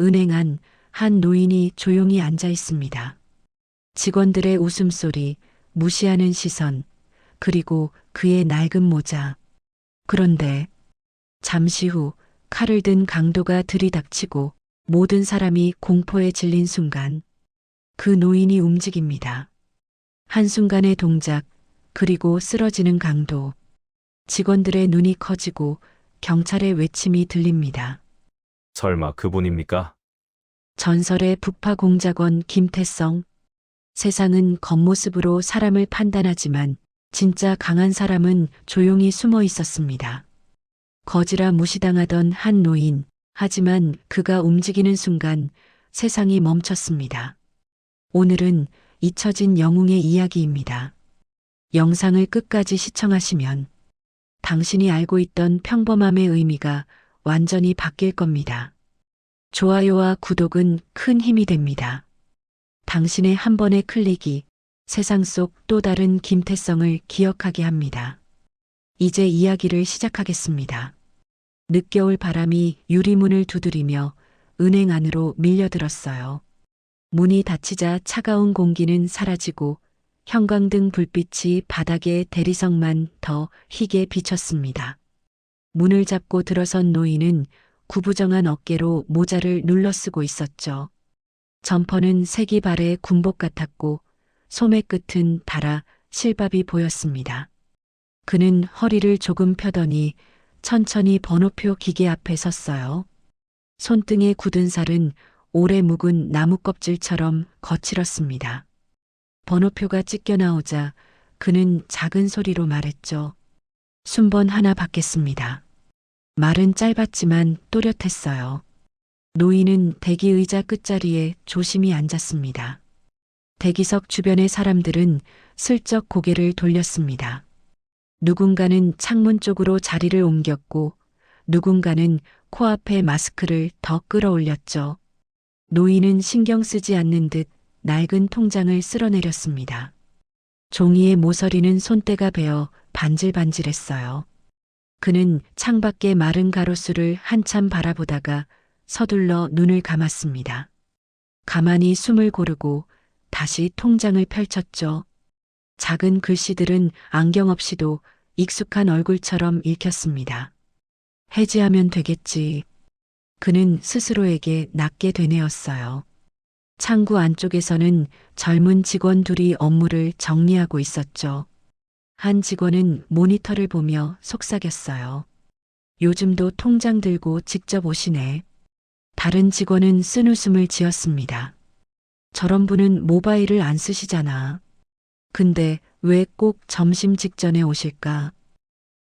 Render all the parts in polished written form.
은행 안 한 노인이 조용히 앉아 있습니다. 직원들의 웃음소리, 무시하는 시선, 그리고 그의 낡은 모자. 그런데 잠시 후 칼을 든 강도가 들이닥치고 모든 사람이 공포에 질린 순간 그 노인이 움직입니다. 한순간의 동작, 그리고 쓰러지는 강도. 직원들의 눈이 커지고 경찰의 외침이 들립니다. 설마 그분입니까? 전설의 북파 공작원 김태성. 세상은 겉모습으로 사람을 판단하지만 진짜 강한 사람은 조용히 숨어 있었습니다. 거지라 무시당하던 한 노인. 하지만 그가 움직이는 순간 세상이 멈췄습니다. 오늘은 잊혀진 영웅의 이야기입니다. 영상을 끝까지 시청하시면 당신이 알고 있던 평범함의 의미가 완전히 바뀔 겁니다. 좋아요와 구독은 큰 힘이 됩니다. 당신의 한 번의 클릭이 세상 속 또 다른 김태성을 기억하게 합니다. 이제 이야기를 시작하겠습니다. 늦겨울 바람이 유리문을 두드리며 은행 안으로 밀려들었어요. 문이 닫히자 차가운 공기는 사라지고 형광등 불빛이 바닥에 대리석만 더 희게 비쳤습니다. 문을 잡고 들어선 노인은 구부정한 어깨로 모자를 눌러쓰고 있었죠. 점퍼는 색이 발의 군복 같았고 소매 끝은 달아 실밥이 보였습니다. 그는 허리를 조금 펴더니 천천히 번호표 기계 앞에 섰어요. 손등에 굳은 살은 오래 묵은 나무 껍질처럼 거칠었습니다. 번호표가 찢겨 나오자 그는 작은 소리로 말했죠. 순번 하나 받겠습니다. 말은 짧았지만 또렷했어요. 노인은 대기 의자 끝자리에 조심히 앉았습니다. 대기석 주변의 사람들은 슬쩍 고개를 돌렸습니다. 누군가는 창문 쪽으로 자리를 옮겼고 누군가는 코앞에 마스크를 더 끌어올렸죠. 노인은 신경 쓰지 않는 듯 낡은 통장을 쓸어내렸습니다. 종이의 모서리는 손때가 베어 반질반질했어요. 그는 창밖의 마른 가로수를 한참 바라보다가 서둘러 눈을 감았습니다. 가만히 숨을 고르고 다시 통장을 펼쳤죠. 작은 글씨들은 안경 없이도 익숙한 얼굴처럼 읽혔습니다. 해지하면 되겠지. 그는 스스로에게 낮게 되뇌었어요. 창구 안쪽에서는 젊은 직원 둘이 업무를 정리하고 있었죠. 한 직원은 모니터를 보며 속삭였어요. 요즘도 통장 들고 직접 오시네. 다른 직원은 쓴웃음을 지었습니다. 저런 분은 모바일을 안 쓰시잖아. 근데 왜 꼭 점심 직전에 오실까?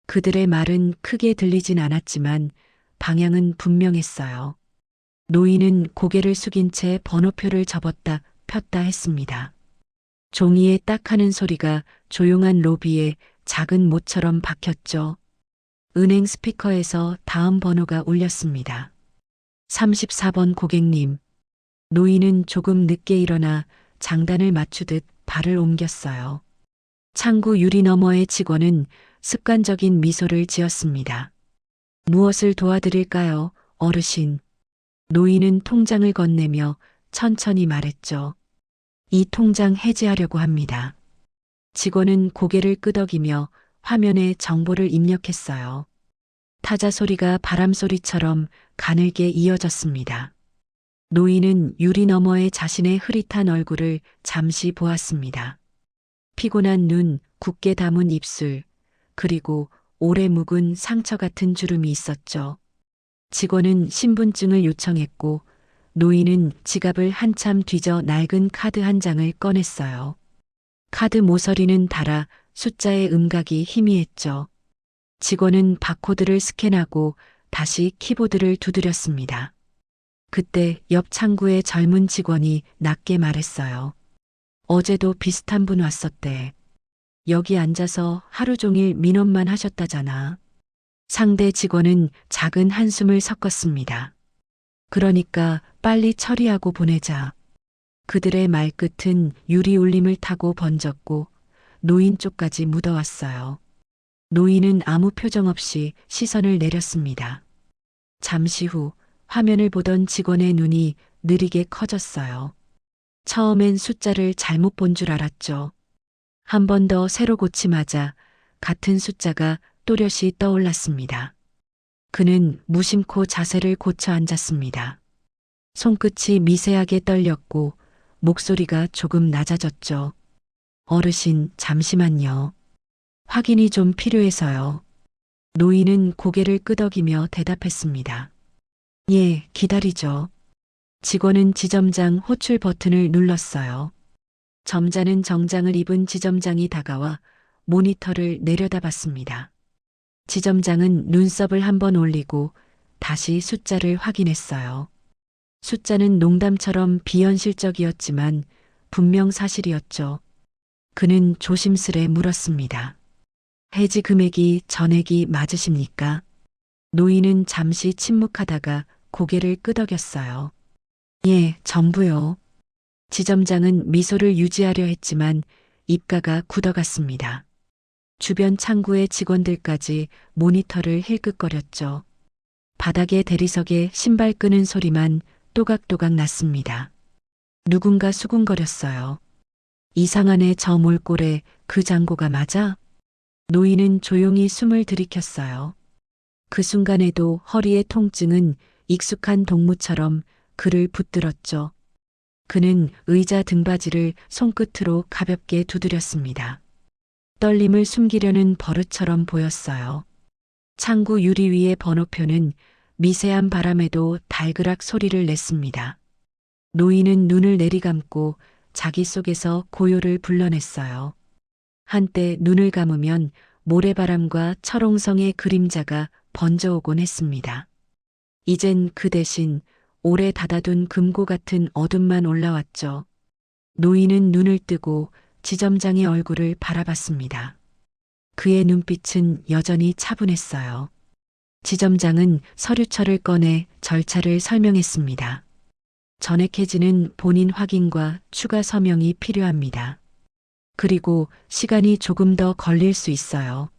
그들의 말은 크게 들리진 않았지만 방향은 분명했어요. 노인은 고개를 숙인 채 번호표를 접었다 폈다 했습니다. 종이에 딱 하는 소리가 조용한 로비에 작은 못처럼 박혔죠. 은행 스피커에서 다음 번호가 울렸습니다. 34번 고객님. 노인은 조금 늦게 일어나 장단을 맞추듯 발을 옮겼어요. 창구 유리 너머의 직원은 습관적인 미소를 지었습니다. 무엇을 도와드릴까요, 어르신? 노인은 통장을 건네며 천천히 말했죠. 이 통장 해지하려고 합니다. 직원은 고개를 끄덕이며 화면에 정보를 입력했어요. 타자 소리가 바람 소리처럼 가늘게 이어졌습니다. 노인은 유리 너머의 자신의 흐릿한 얼굴을 잠시 보았습니다. 피곤한 눈, 굳게 담은 입술, 그리고 오래 묵은 상처 같은 주름이 있었죠. 직원은 신분증을 요청했고 노인은 지갑을 한참 뒤져 낡은 카드 한 장을 꺼냈어요. 카드 모서리는 닳아 숫자의 음각이 희미했죠. 직원은 바코드를 스캔하고 다시 키보드를 두드렸습니다. 그때 옆 창구의 젊은 직원이 낮게 말했어요. 어제도 비슷한 분 왔었대. 여기 앉아서 하루 종일 민원만 하셨다잖아. 상대 직원은 작은 한숨을 섞었습니다. 그러니까 빨리 처리하고 보내자. 그들의 말끝은 유리 울림을 타고 번졌고 노인 쪽까지 묻어왔어요. 노인은 아무 표정 없이 시선을 내렸습니다. 잠시 후 화면을 보던 직원의 눈이 느리게 커졌어요. 처음엔 숫자를 잘못 본 줄 알았죠. 한 번 더 새로 고치마자 같은 숫자가 또렷이 떠올랐습니다. 그는 무심코 자세를 고쳐 앉았습니다. 손끝이 미세하게 떨렸고 목소리가 조금 낮아졌죠. 어르신, 잠시만요. 확인이 좀 필요해서요. 노인은 고개를 끄덕이며 대답했습니다. 예, 기다리죠. 직원은 지점장 호출 버튼을 눌렀어요. 점잖은 정장을 입은 지점장이 다가와 모니터를 내려다봤습니다. 지점장은 눈썹을 한번 올리고 다시 숫자를 확인했어요. 숫자는 농담처럼 비현실적이었지만 분명 사실이었죠. 그는 조심스레 물었습니다. 해지 금액이 전액이 맞으십니까? 노인은 잠시 침묵하다가 고개를 끄덕였어요. 예, 전부요. 지점장은 미소를 유지하려 했지만 입가가 굳어갔습니다. 주변 창구의 직원들까지 모니터를 힐끗거렸죠. 바닥에 대리석에 신발 끄는 소리만 또각또각 났습니다. 누군가 수군거렸어요. 이상하네, 저 몰골에 그 장고가 맞아? 노인은 조용히 숨을 들이켰어요. 그 순간에도 허리의 통증은 익숙한 동무처럼 그를 붙들었죠. 그는 의자 등받이를 손끝으로 가볍게 두드렸습니다. 떨림을 숨기려는 버릇처럼 보였어요. 창구 유리 위의 번호표는 미세한 바람에도 달그락 소리를 냈습니다. 노인은 눈을 내리감고 자기 속에서 고요를 불러냈어요. 한때 눈을 감으면 모래바람과 철옹성의 그림자가 번져오곤 했습니다. 이젠 그 대신 오래 닫아둔 금고 같은 어둠만 올라왔죠. 노인은 눈을 뜨고 지점장의 얼굴을 바라봤습니다. 그의 눈빛은 여전히 차분했어요. 지점장은 서류철을 꺼내 절차를 설명했습니다. 전액 해지는 본인 확인과 추가 서명이 필요합니다. 그리고 시간이 조금 더 걸릴 수 있어요.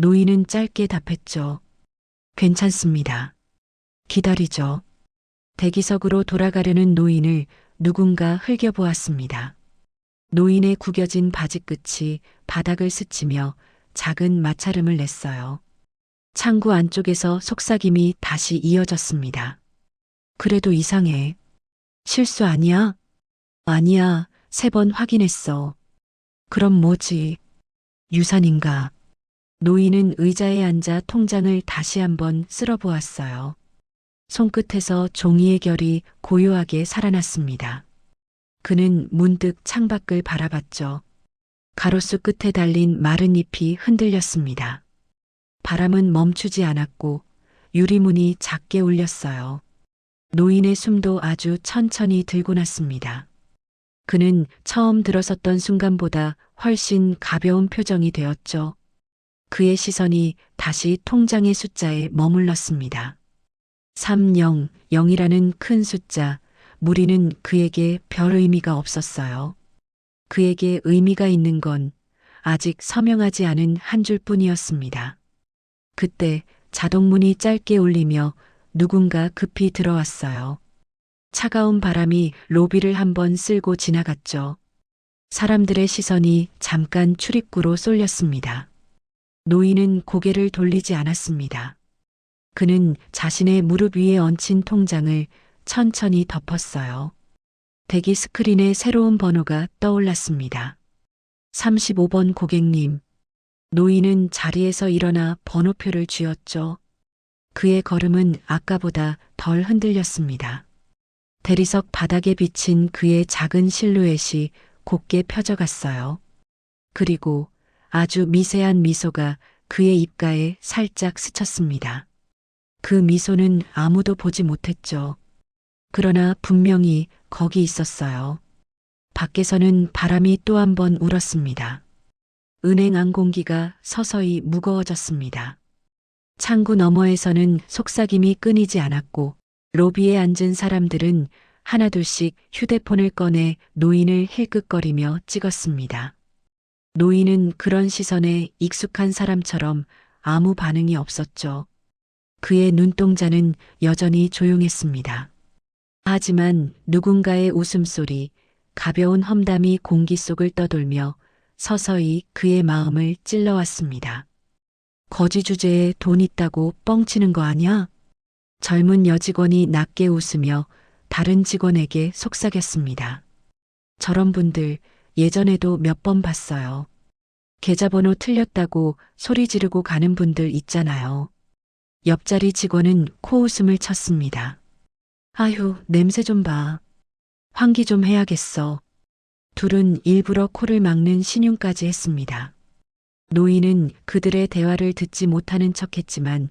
노인은 짧게 답했죠. 괜찮습니다. 기다리죠. 대기석으로 돌아가려는 노인을 누군가 흘겨보았습니다. 노인의 구겨진 바지 끝이 바닥을 스치며 작은 마찰음을 냈어요. 창구 안쪽에서 속삭임이 다시 이어졌습니다. 그래도 이상해. 실수 아니야? 아니야. 3번 확인했어. 그럼 뭐지? 유산인가? 노인은 의자에 앉아 통장을 다시 한번 쓸어보았어요. 손끝에서 종이의 결이 고요하게 살아났습니다. 그는 문득 창밖을 바라봤죠. 가로수 끝에 달린 마른 잎이 흔들렸습니다. 바람은 멈추지 않았고 유리문이 작게 울렸어요. 노인의 숨도 아주 천천히 들고 났습니다. 그는 처음 들어섰던 순간보다 훨씬 가벼운 표정이 되었죠. 그의 시선이 다시 통장의 숫자에 머물렀습니다. 300이라는 큰 숫자, 무리는 그에게 별 의미가 없었어요. 그에게 의미가 있는 건 아직 서명하지 않은 한 줄뿐이었습니다. 그때 자동문이 짧게 울리며 누군가 급히 들어왔어요. 차가운 바람이 로비를 한번 쓸고 지나갔죠. 사람들의 시선이 잠깐 출입구로 쏠렸습니다. 노인은 고개를 돌리지 않았습니다. 그는 자신의 무릎 위에 얹힌 통장을 천천히 덮었어요. 대기 스크린에 새로운 번호가 떠올랐습니다. 35번 고객님. 노인은 자리에서 일어나 번호표를 쥐었죠. 그의 걸음은 아까보다 덜 흔들렸습니다. 대리석 바닥에 비친 그의 작은 실루엣이 곱게 펴져갔어요. 그리고 아주 미세한 미소가 그의 입가에 살짝 스쳤습니다. 그 미소는 아무도 보지 못했죠. 그러나 분명히 거기 있었어요. 밖에서는 바람이 또 한 번 울었습니다. 은행 안 공기가 서서히 무거워졌습니다. 창구 너머에서는 속삭임이 끊이지 않았고 로비에 앉은 사람들은 하나둘씩 휴대폰을 꺼내 노인을 힐끗거리며 찍었습니다. 노인은 그런 시선에 익숙한 사람처럼 아무 반응이 없었죠. 그의 눈동자는 여전히 조용했습니다. 하지만 누군가의 웃음소리, 가벼운 험담이 공기 속을 떠돌며 서서히 그의 마음을 찔러왔습니다. 거지 주제에 돈 있다고 뻥치는 거 아냐? 젊은 여직원이 낮게 웃으며 다른 직원에게 속삭였습니다. 저런 분들 예전에도 몇 번 봤어요. 계좌번호 틀렸다고 소리 지르고 가는 분들 있잖아요. 옆자리 직원은 코웃음을 쳤습니다. 아휴, 냄새 좀 봐. 환기 좀 해야겠어. 둘은 일부러 코를 막는 신용까지 했습니다. 노인은 그들의 대화를 듣지 못하는 척했지만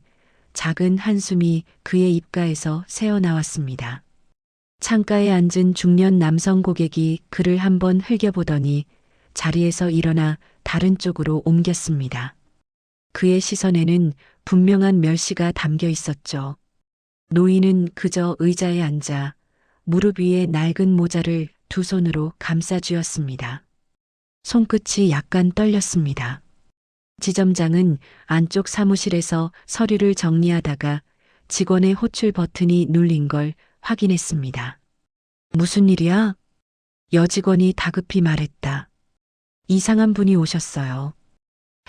작은 한숨이 그의 입가에서 새어나왔습니다. 창가에 앉은 중년 남성 고객이 그를 한번 흘겨보더니 자리에서 일어나 다른 쪽으로 옮겼습니다. 그의 시선에는 분명한 멸시가 담겨 있었죠. 노인은 그저 의자에 앉아 무릎 위에 낡은 모자를 두 손으로 감싸 쥐었습니다. 손끝이 약간 떨렸습니다. 지점장은 안쪽 사무실에서 서류를 정리하다가 직원의 호출 버튼이 눌린 걸 확인했습니다. 무슨 일이야? 여직원이 다급히 말했다. 이상한 분이 오셨어요.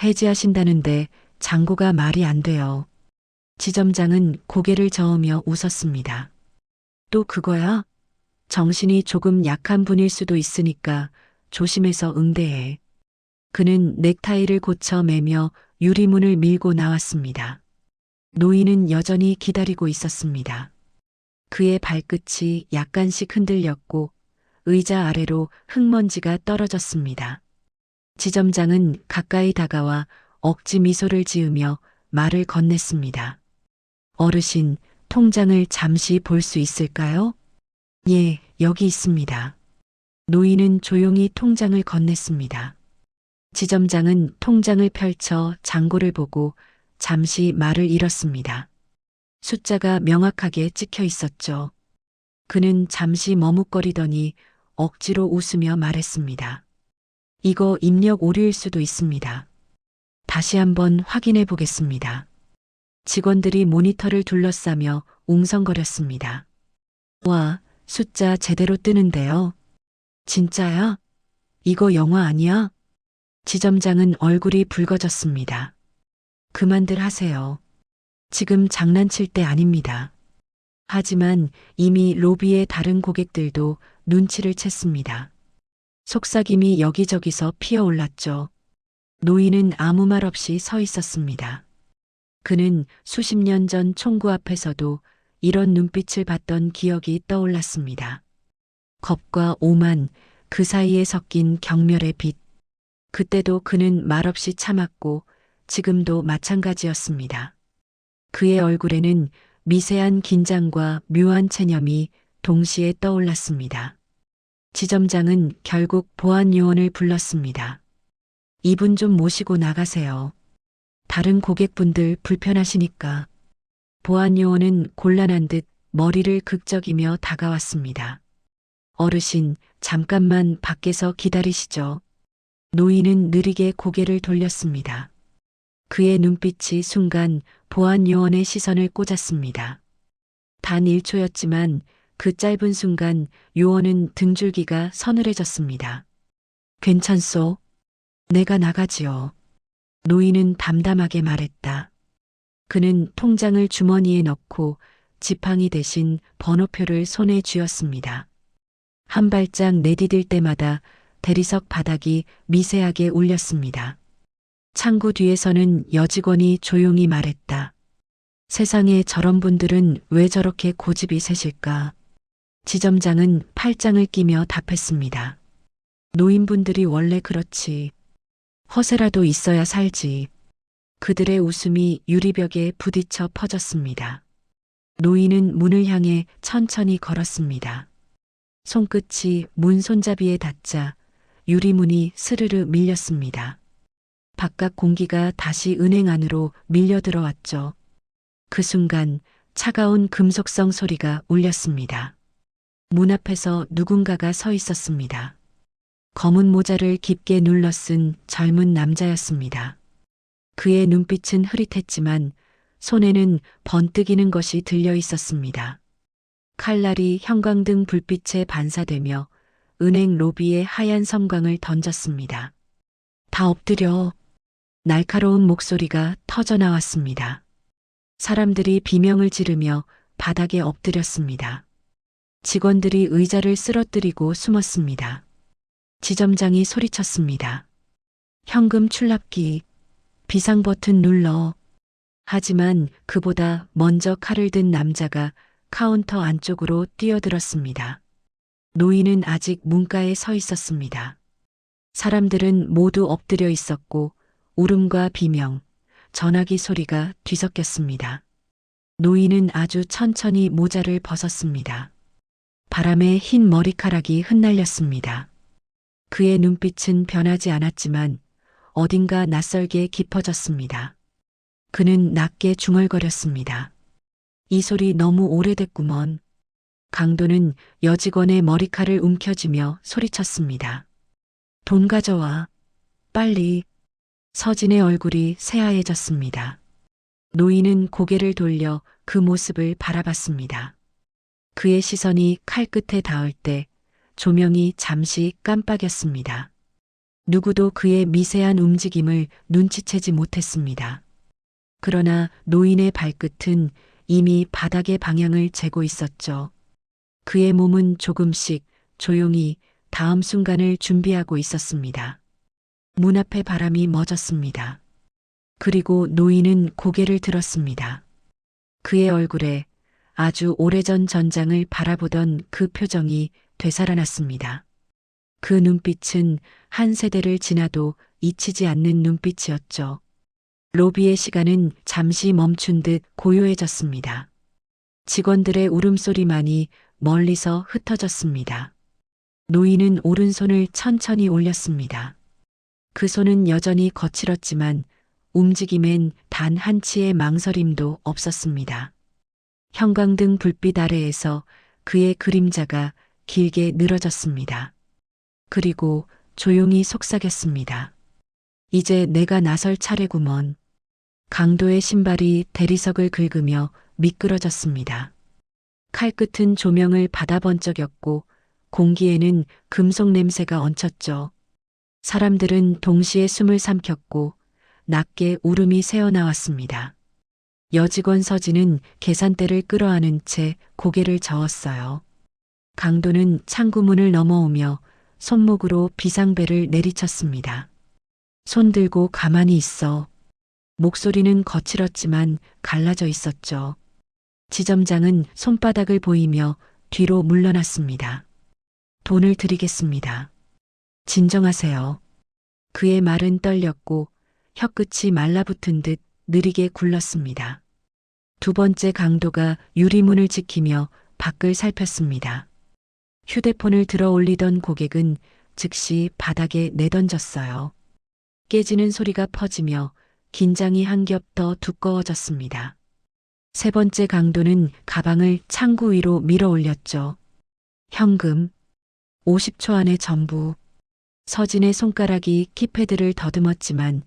해지하신다는데 장고가 말이 안 돼요. 지점장은 고개를 저으며 웃었습니다. 또 그거야? 정신이 조금 약한 분일 수도 있으니까 조심해서 응대해. 그는 넥타이를 고쳐 매며 유리문을 밀고 나왔습니다. 노인은 여전히 기다리고 있었습니다. 그의 발끝이 약간씩 흔들렸고 의자 아래로 흙먼지가 떨어졌습니다. 지점장은 가까이 다가와 억지 미소를 지으며 말을 건넸습니다. 어르신, 통장을 잠시 볼 수 있을까요? 예, 여기 있습니다. 노인은 조용히 통장을 건넸습니다. 지점장은 통장을 펼쳐 잔고를 보고 잠시 말을 잃었습니다. 숫자가 명확하게 찍혀 있었죠. 그는 잠시 머뭇거리더니 억지로 웃으며 말했습니다. 이거 입력 오류일 수도 있습니다. 다시 한번 확인해 보겠습니다. 직원들이 모니터를 둘러싸며 웅성거렸습니다. 와, 숫자 제대로 뜨는데요. 진짜야? 이거 영화 아니야? 지점장은 얼굴이 붉어졌습니다. 그만들 하세요. 지금 장난칠 때 아닙니다. 하지만 이미 로비의 다른 고객들도 눈치를 챘습니다. 속삭임이 여기저기서 피어올랐죠. 노인은 아무 말 없이 서 있었습니다. 그는 수십 년 전 총구 앞에서도 이런 눈빛을 봤던 기억이 떠올랐습니다. 겁과 오만, 그 사이에 섞인 경멸의 빛. 그때도 그는 말없이 참았고 지금도 마찬가지였습니다. 그의 얼굴에는 미세한 긴장과 묘한 체념이 동시에 떠올랐습니다. 지점장은 결국 보안 요원을 불렀습니다. 이분 좀 모시고 나가세요. 다른 고객분들 불편하시니까. 보안 요원은 곤란한 듯 머리를 극적이며 다가왔습니다. 어르신, 잠깐만 밖에서 기다리시죠. 노인은 느리게 고개를 돌렸습니다. 그의 눈빛이 순간 보안 요원의 시선을 꽂았습니다. 단 1초였지만 그 짧은 순간 요원은 등줄기가 서늘해졌습니다. 괜찮소? 내가 나가지요. 노인은 담담하게 말했다. 그는 통장을 주머니에 넣고 지팡이 대신 번호표를 손에 쥐었습니다. 한 발짝 내디딜 때마다 대리석 바닥이 미세하게 울렸습니다. 창구 뒤에서는 여직원이 조용히 말했다. 세상에 저런 분들은 왜 저렇게 고집이 세실까? 지점장은 팔짱을 끼며 답했습니다. 노인분들이 원래 그렇지. 허세라도 있어야 살지. 그들의 웃음이 유리벽에 부딪혀 퍼졌습니다. 노인은 문을 향해 천천히 걸었습니다. 손끝이 문 손잡이에 닿자 유리문이 스르르 밀렸습니다. 바깥 공기가 다시 은행 안으로 밀려 들어왔죠. 그 순간 차가운 금속성 소리가 울렸습니다. 문 앞에서 누군가가 서 있었습니다. 검은 모자를 깊게 눌러 쓴 젊은 남자였습니다. 그의 눈빛은 흐릿했지만 손에는 번뜩이는 것이 들려 있었습니다. 칼날이 형광등 불빛에 반사되며 은행 로비에 하얀 섬광을 던졌습니다. 다 엎드려. 날카로운 목소리가 터져 나왔습니다. 사람들이 비명을 지르며 바닥에 엎드렸습니다. 직원들이 의자를 쓰러뜨리고 숨었습니다. 지점장이 소리쳤습니다. 현금 출납기, 비상 버튼 눌러. 하지만 그보다 먼저 칼을 든 남자가 카운터 안쪽으로 뛰어들었습니다. 노인은 아직 문가에 서 있었습니다. 사람들은 모두 엎드려 있었고 울음과 비명, 전화기 소리가 뒤섞였습니다. 노인은 아주 천천히 모자를 벗었습니다. 바람에 흰 머리카락이 흩날렸습니다. 그의 눈빛은 변하지 않았지만 어딘가 낯설게 깊어졌습니다. 그는 낮게 중얼거렸습니다. 이 소리 너무 오래됐구먼. 강도는 여직원의 머리칼을 움켜쥐며 소리쳤습니다. 돈 가져와. 빨리. 서진의 얼굴이 새하얘졌습니다. 노인은 고개를 돌려 그 모습을 바라봤습니다. 그의 시선이 칼끝에 닿을 때 조명이 잠시 깜빡였습니다. 누구도 그의 미세한 움직임을 눈치채지 못했습니다. 그러나 노인의 발끝은 이미 바닥의 방향을 재고 있었죠. 그의 몸은 조금씩 조용히 다음 순간을 준비하고 있었습니다. 문 앞에 바람이 멎었습니다. 그리고 노인은 고개를 들었습니다. 그의 얼굴에 아주 오래전 전장을 바라보던 그 표정이 되살아났습니다. 그 눈빛은 한 세대를 지나도 잊히지 않는 눈빛이었죠. 로비의 시간은 잠시 멈춘 듯 고요해졌습니다. 직원들의 울음소리만이 멀리서 흩어졌습니다. 노인은 오른손을 천천히 올렸습니다. 그 손은 여전히 거칠었지만 움직임엔 단 한치의 망설임도 없었습니다. 형광등 불빛 아래에서 그의 그림자가 길게 늘어졌습니다. 그리고 조용히 속삭였습니다. 이제 내가 나설 차례구먼. 강도의 신발이 대리석을 긁으며 미끄러졌습니다. 칼끝은 조명을 받아 번쩍였고 공기에는 금속 냄새가 얹혔죠. 사람들은 동시에 숨을 삼켰고 낮게 울음이 새어나왔습니다. 여직원 서진은 계산대를 끌어안은 채 고개를 저었어요. 강도는 창구문을 넘어오며 손목으로 비상벨을 내리쳤습니다. 손 들고 가만히 있어. 목소리는 거칠었지만 갈라져 있었죠. 지점장은 손바닥을 보이며 뒤로 물러났습니다. 돈을 드리겠습니다. 진정하세요. 그의 말은 떨렸고 혀끝이 말라붙은 듯 느리게 굴렀습니다. 두 번째 강도가 유리문을 지키며 밖을 살폈습니다. 휴대폰을 들어 올리던 고객은 즉시 바닥에 내던졌어요. 깨지는 소리가 퍼지며 긴장이 한 겹 더 두꺼워졌습니다. 세 번째 강도는 가방을 창구 위로 밀어 올렸죠. 현금 50초 안에 전부. 서진의 손가락이 키패드를 더듬었지만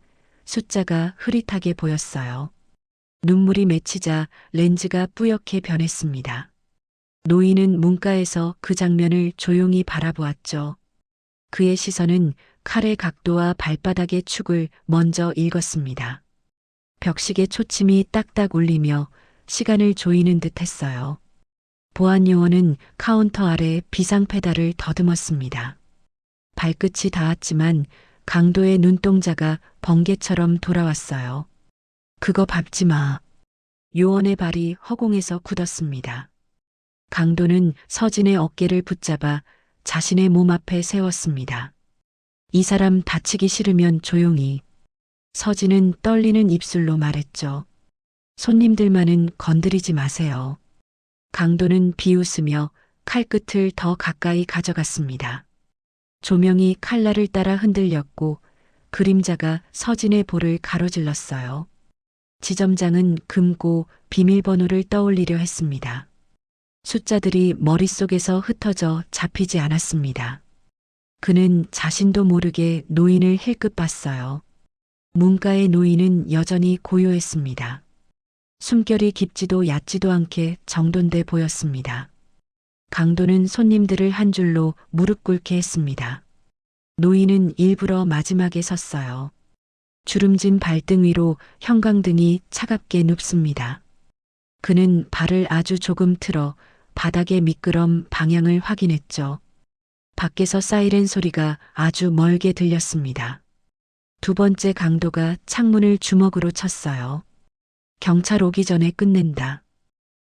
숫자가 흐릿하게 보였어요. 눈물이 맺히자 렌즈가 뿌옇게 변했습니다. 노인은 문가에서 그 장면을 조용히 바라보았죠. 그의 시선은 칼의 각도와 발바닥의 축을 먼저 읽었습니다. 벽식의 초침이 딱딱 울리며 시간을 조이는 듯 했어요. 보안 요원은 카운터 아래 비상 페달을 더듬었습니다. 발끝이 닿았지만 강도의 눈동자가 번개처럼 돌아왔어요. 그거 밟지 마. 요원의 발이 허공에서 굳었습니다. 강도는 서진의 어깨를 붙잡아 자신의 몸 앞에 세웠습니다. 이 사람 다치기 싫으면 조용히. 서진은 떨리는 입술로 말했죠. 손님들만은 건드리지 마세요. 강도는 비웃으며 칼끝을 더 가까이 가져갔습니다. 조명이 칼날을 따라 흔들렸고 그림자가 서진의 볼을 가로질렀어요. 지점장은 금고 비밀번호를 떠올리려 했습니다. 숫자들이 머릿속에서 흩어져 잡히지 않았습니다. 그는 자신도 모르게 노인을 힐끗 봤어요. 문가의 노인은 여전히 고요했습니다. 숨결이 깊지도 얕지도 않게 정돈돼 보였습니다. 강도는 손님들을 한 줄로 무릎 꿇게 했습니다. 노인은 일부러 마지막에 섰어요. 주름진 발등 위로 형광등이 차갑게 눕습니다. 그는 발을 아주 조금 틀어 바닥의 미끄럼 방향을 확인했죠. 밖에서 사이렌 소리가 아주 멀게 들렸습니다. 두 번째 강도가 창문을 주먹으로 쳤어요. 경찰 오기 전에 끝낸다.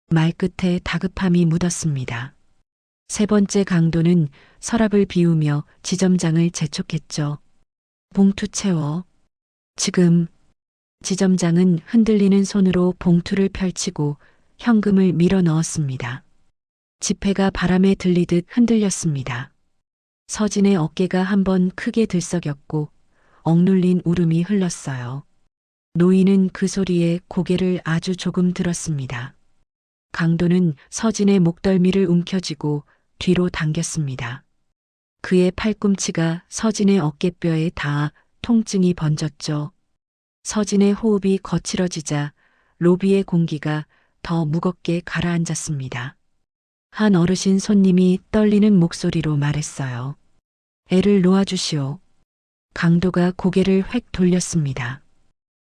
말끝에 다급함이 묻었습니다. 세 번째 강도는 서랍을 비우며 지점장을 재촉했죠. 봉투 채워. 지금. 지점장은 흔들리는 손으로 봉투를 펼치고 현금을 밀어 넣었습니다. 지폐가 바람에 들리듯 흔들렸습니다. 서진의 어깨가 한번 크게 들썩였고 억눌린 울음이 흘렀어요. 노인은 그 소리에 고개를 아주 조금 들었습니다. 강도는 서진의 목덜미를 움켜쥐고 뒤로 당겼습니다. 그의 팔꿈치가 서진의 어깨뼈에 닿아 통증이 번졌죠. 서진의 호흡이 거칠어지자 로비의 공기가 더 무겁게 가라앉았습니다. 한 어르신 손님이 떨리는 목소리로 말했어요. 애를 놓아주시오. 강도가 고개를 획 돌렸습니다.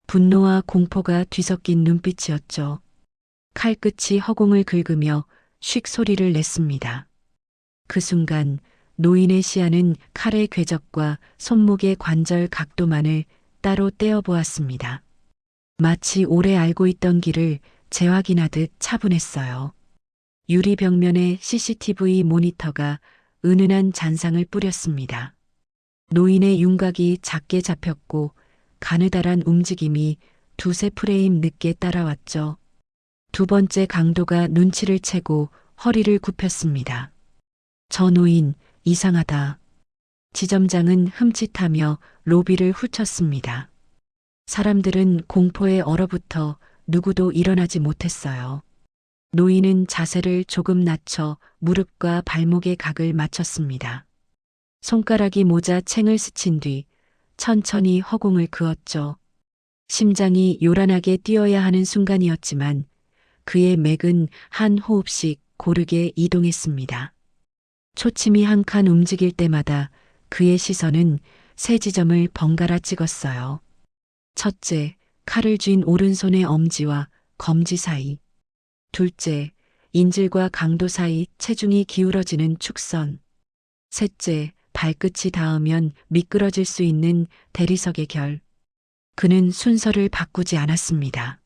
분노와 공포가 뒤섞인 눈빛이었죠. 칼끝이 허공을 긁으며 쉭 소리를 냈습니다. 그 순간 노인의 시야는 칼의 궤적과 손목의 관절 각도만을 따로 떼어보았습니다. 마치 오래 알고 있던 길을 재확인하듯 차분했어요. 유리 벽면에 CCTV 모니터가 은은한 잔상을 뿌렸습니다. 노인의 윤곽이 작게 잡혔고 가느다란 움직임이 두세 프레임 늦게 따라왔죠. 두 번째 강도가 눈치를 채고 허리를 굽혔습니다. 저 노인 이상하다. 지점장은 흠칫하며 로비를 훑었습니다. 사람들은 공포에 얼어붙어 누구도 일어나지 못했어요. 노인은 자세를 조금 낮춰 무릎과 발목의 각을 맞췄습니다. 손가락이 모자 챙을 스친 뒤 천천히 허공을 그었죠. 심장이 요란하게 뛰어야 하는 순간이었지만 그의 맥은 한 호흡씩 고르게 이동했습니다. 초침이 한 칸 움직일 때마다 그의 시선은 세 지점을 번갈아 찍었어요. 첫째, 칼을 쥔 오른손의 엄지와 검지 사이. 둘째, 인질과 강도 사이 체중이 기울어지는 축선. 셋째, 발끝이 닿으면 미끄러질 수 있는 대리석의 결. 그는 순서를 바꾸지 않았습니다.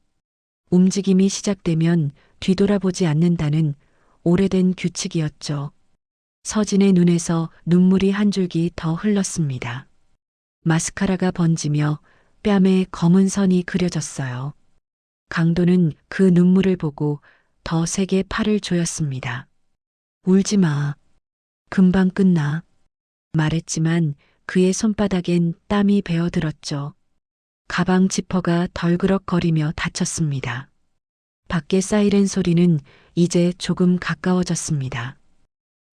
움직임이 시작되면 뒤돌아보지 않는다는 오래된 규칙이었죠. 서진의 눈에서 눈물이 한 줄기 더 흘렀습니다. 마스카라가 번지며 뺨에 검은 선이 그려졌어요. 강도는 그 눈물을 보고 더 세게 팔을 조였습니다. 울지 마. 금방 끝나. 말했지만 그의 손바닥엔 땀이 배어들었죠. 가방 지퍼가 덜그럭거리며 닫혔습니다. 밖의 사이렌 소리는 이제 조금 가까워졌습니다.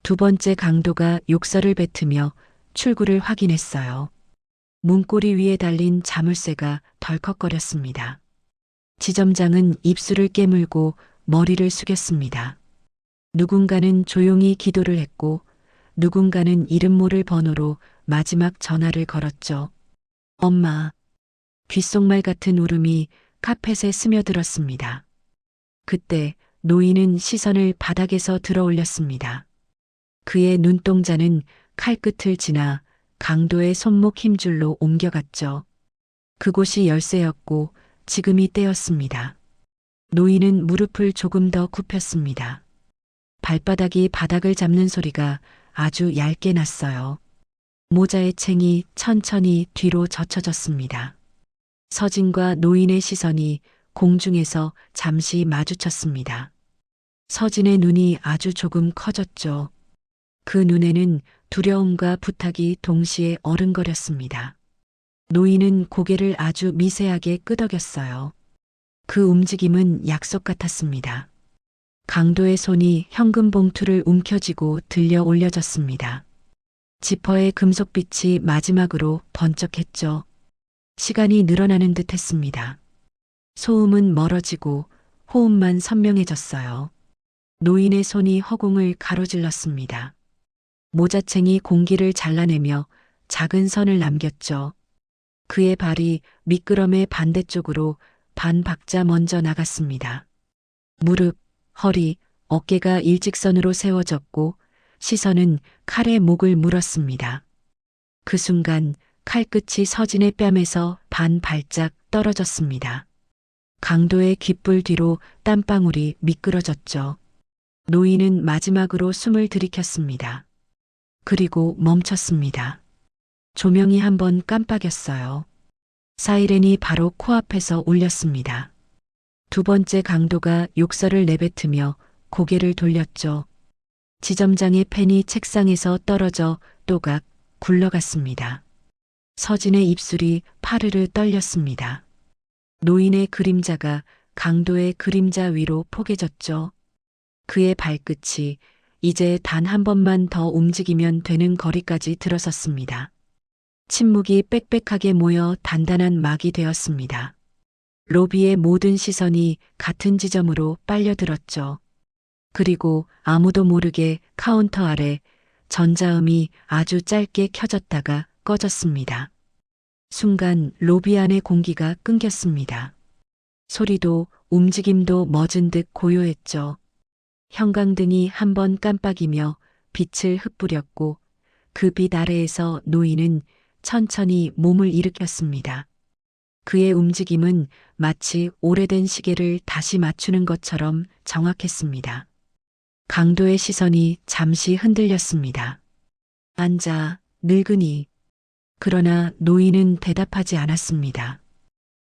두 번째 강도가 욕설을 뱉으며 출구를 확인했어요. 문고리 위에 달린 자물쇠가 덜컥거렸습니다. 지점장은 입술을 깨물고 머리를 숙였습니다. 누군가는 조용히 기도를 했고 누군가는 이름 모를 번호로 마지막 전화를 걸었죠. 엄마. 귓속말 같은 울음이 카펫에 스며들었습니다. 그때 노인은 시선을 바닥에서 들어 올렸습니다. 그의 눈동자는 칼끝을 지나 강도의 손목 힘줄로 옮겨갔죠. 그곳이 열쇠였고 지금이 때였습니다. 노인은 무릎을 조금 더 굽혔습니다. 발바닥이 바닥을 잡는 소리가 아주 얇게 났어요. 모자의 챙이 천천히 뒤로 젖혀졌습니다. 서진과 노인의 시선이 공중에서 잠시 마주쳤습니다. 서진의 눈이 아주 조금 커졌죠. 그 눈에는 두려움과 부탁이 동시에 어른거렸습니다. 노인은 고개를 아주 미세하게 끄덕였어요. 그 움직임은 약속 같았습니다. 강도의 손이 현금 봉투를 움켜쥐고 들려 올려졌습니다. 지퍼의 금속빛이 마지막으로 번쩍했죠. 시간이 늘어나는 듯 했습니다. 소음은 멀어지고 호흡만 선명해졌어요. 노인의 손이 허공을 가로질렀습니다. 모자챙이 공기를 잘라내며 작은 선을 남겼죠. 그의 발이 미끄럼의 반대쪽으로 반 박자 먼저 나갔습니다. 무릎, 허리, 어깨가 일직선으로 세워졌고 시선은 칼의 목을 물었습니다. 그 순간 칼끝이 서진의 뺨에서 반 발짝 떨어졌습니다. 강도의 귓불 뒤로 땀방울이 미끄러졌죠. 노인은 마지막으로 숨을 들이켰습니다. 그리고 멈췄습니다. 조명이 한번 깜빡였어요. 사이렌이 바로 코앞에서 울렸습니다. 두 번째 강도가 욕설을 내뱉으며 고개를 돌렸죠. 지점장의 펜이 책상에서 떨어져 또각 굴러갔습니다. 서진의 입술이 파르르 떨렸습니다. 노인의 그림자가 강도의 그림자 위로 포개졌죠. 그의 발끝이 이제 단 한 번만 더 움직이면 되는 거리까지 들어섰습니다. 침묵이 빽빽하게 모여 단단한 막이 되었습니다. 로비의 모든 시선이 같은 지점으로 빨려들었죠. 그리고 아무도 모르게 카운터 아래 전자음이 아주 짧게 켜졌다가 꺼졌습니다. 순간 로비 안의 공기가 끊겼습니다. 소리도 움직임도 멎은 듯 고요했죠. 형광등이 한번 깜빡이며 빛을 흩뿌렸고 그 빛 아래에서 노인은 천천히 몸을 일으켰습니다. 그의 움직임은 마치 오래된 시계를 다시 맞추는 것처럼 정확했습니다. 강도의 시선이 잠시 흔들렸습니다. 앉아, 늙은이. 그러나 노인은 대답하지 않았습니다.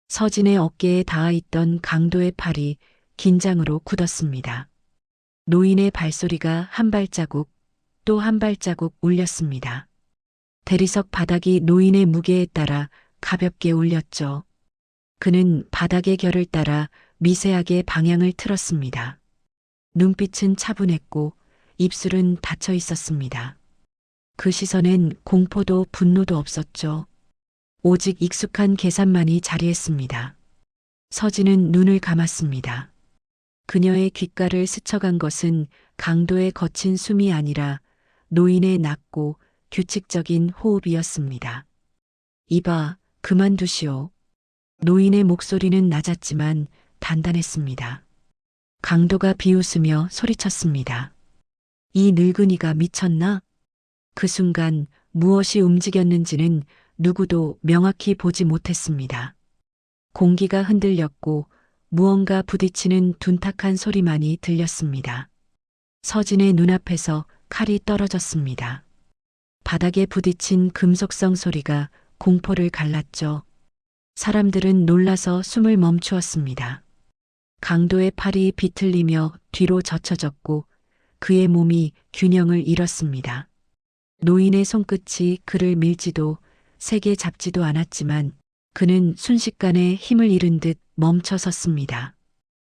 서진의 어깨에 닿아있던 강도의 팔이 긴장으로 굳었습니다. 노인의 발소리가 한 발자국 또 한 발자국 울렸습니다. 대리석 바닥이 노인의 무게에 따라 가볍게 울렸죠. 그는 바닥의 결을 따라 미세하게 방향을 틀었습니다. 눈빛은 차분했고 입술은 닫혀 있었습니다. 그 시선엔 공포도 분노도 없었죠. 오직 익숙한 계산만이 자리했습니다. 서진은 눈을 감았습니다. 그녀의 귓가를 스쳐간 것은 강도의 거친 숨이 아니라 노인의 낮고 규칙적인 호흡이었습니다. 이봐, 그만두시오. 노인의 목소리는 낮았지만 단단했습니다. 강도가 비웃으며 소리쳤습니다. 이 늙은이가 미쳤나? 그 순간 무엇이 움직였는지는 누구도 명확히 보지 못했습니다. 공기가 흔들렸고 무언가 부딪히는 둔탁한 소리만이 들렸습니다. 서진의 눈앞에서 칼이 떨어졌습니다. 바닥에 부딪힌 금속성 소리가 공포를 갈랐죠. 사람들은 놀라서 숨을 멈추었습니다. 강도의 팔이 비틀리며 뒤로 젖혀졌고 그의 몸이 균형을 잃었습니다. 노인의 손끝이 그를 밀지도 세게 잡지도 않았지만 그는 순식간에 힘을 잃은 듯 멈춰 섰습니다.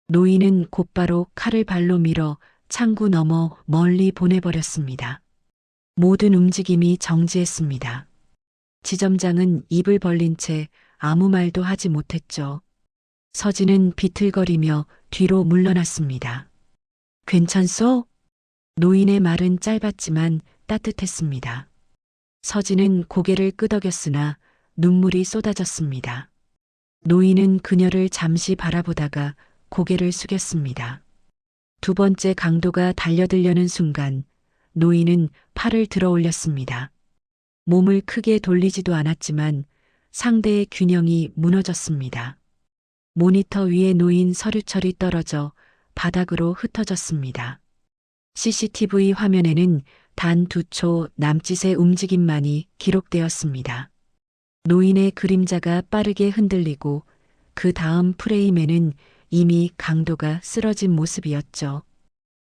노인은 곧바로 칼을 발로 밀어 창구 너머 멀리 보내버렸습니다. 모든 움직임이 정지했습니다. 지점장은 입을 벌린 채 아무 말도 하지 못했죠. 서진은 비틀거리며 뒤로 물러났습니다. 괜찮소? 노인의 말은 짧았지만 따뜻했습니다. 서진은 고개를 끄덕였으나 눈물이 쏟아졌습니다. 노인은 그녀를 잠시 바라보다가 고개를 숙였습니다. 두 번째 강도가 달려들려는 순간 노인은 팔을 들어 올렸습니다. 몸을 크게 돌리지도 않았지만 상대의 균형이 무너졌습니다. 모니터 위에 놓인 서류철이 떨어져 바닥으로 흩어졌습니다. CCTV 화면에는 단 2초 남짓의 움직임만이 기록되었습니다. 노인의 그림자가 빠르게 흔들리고 그 다음 프레임에는 이미 강도가 쓰러진 모습이었죠.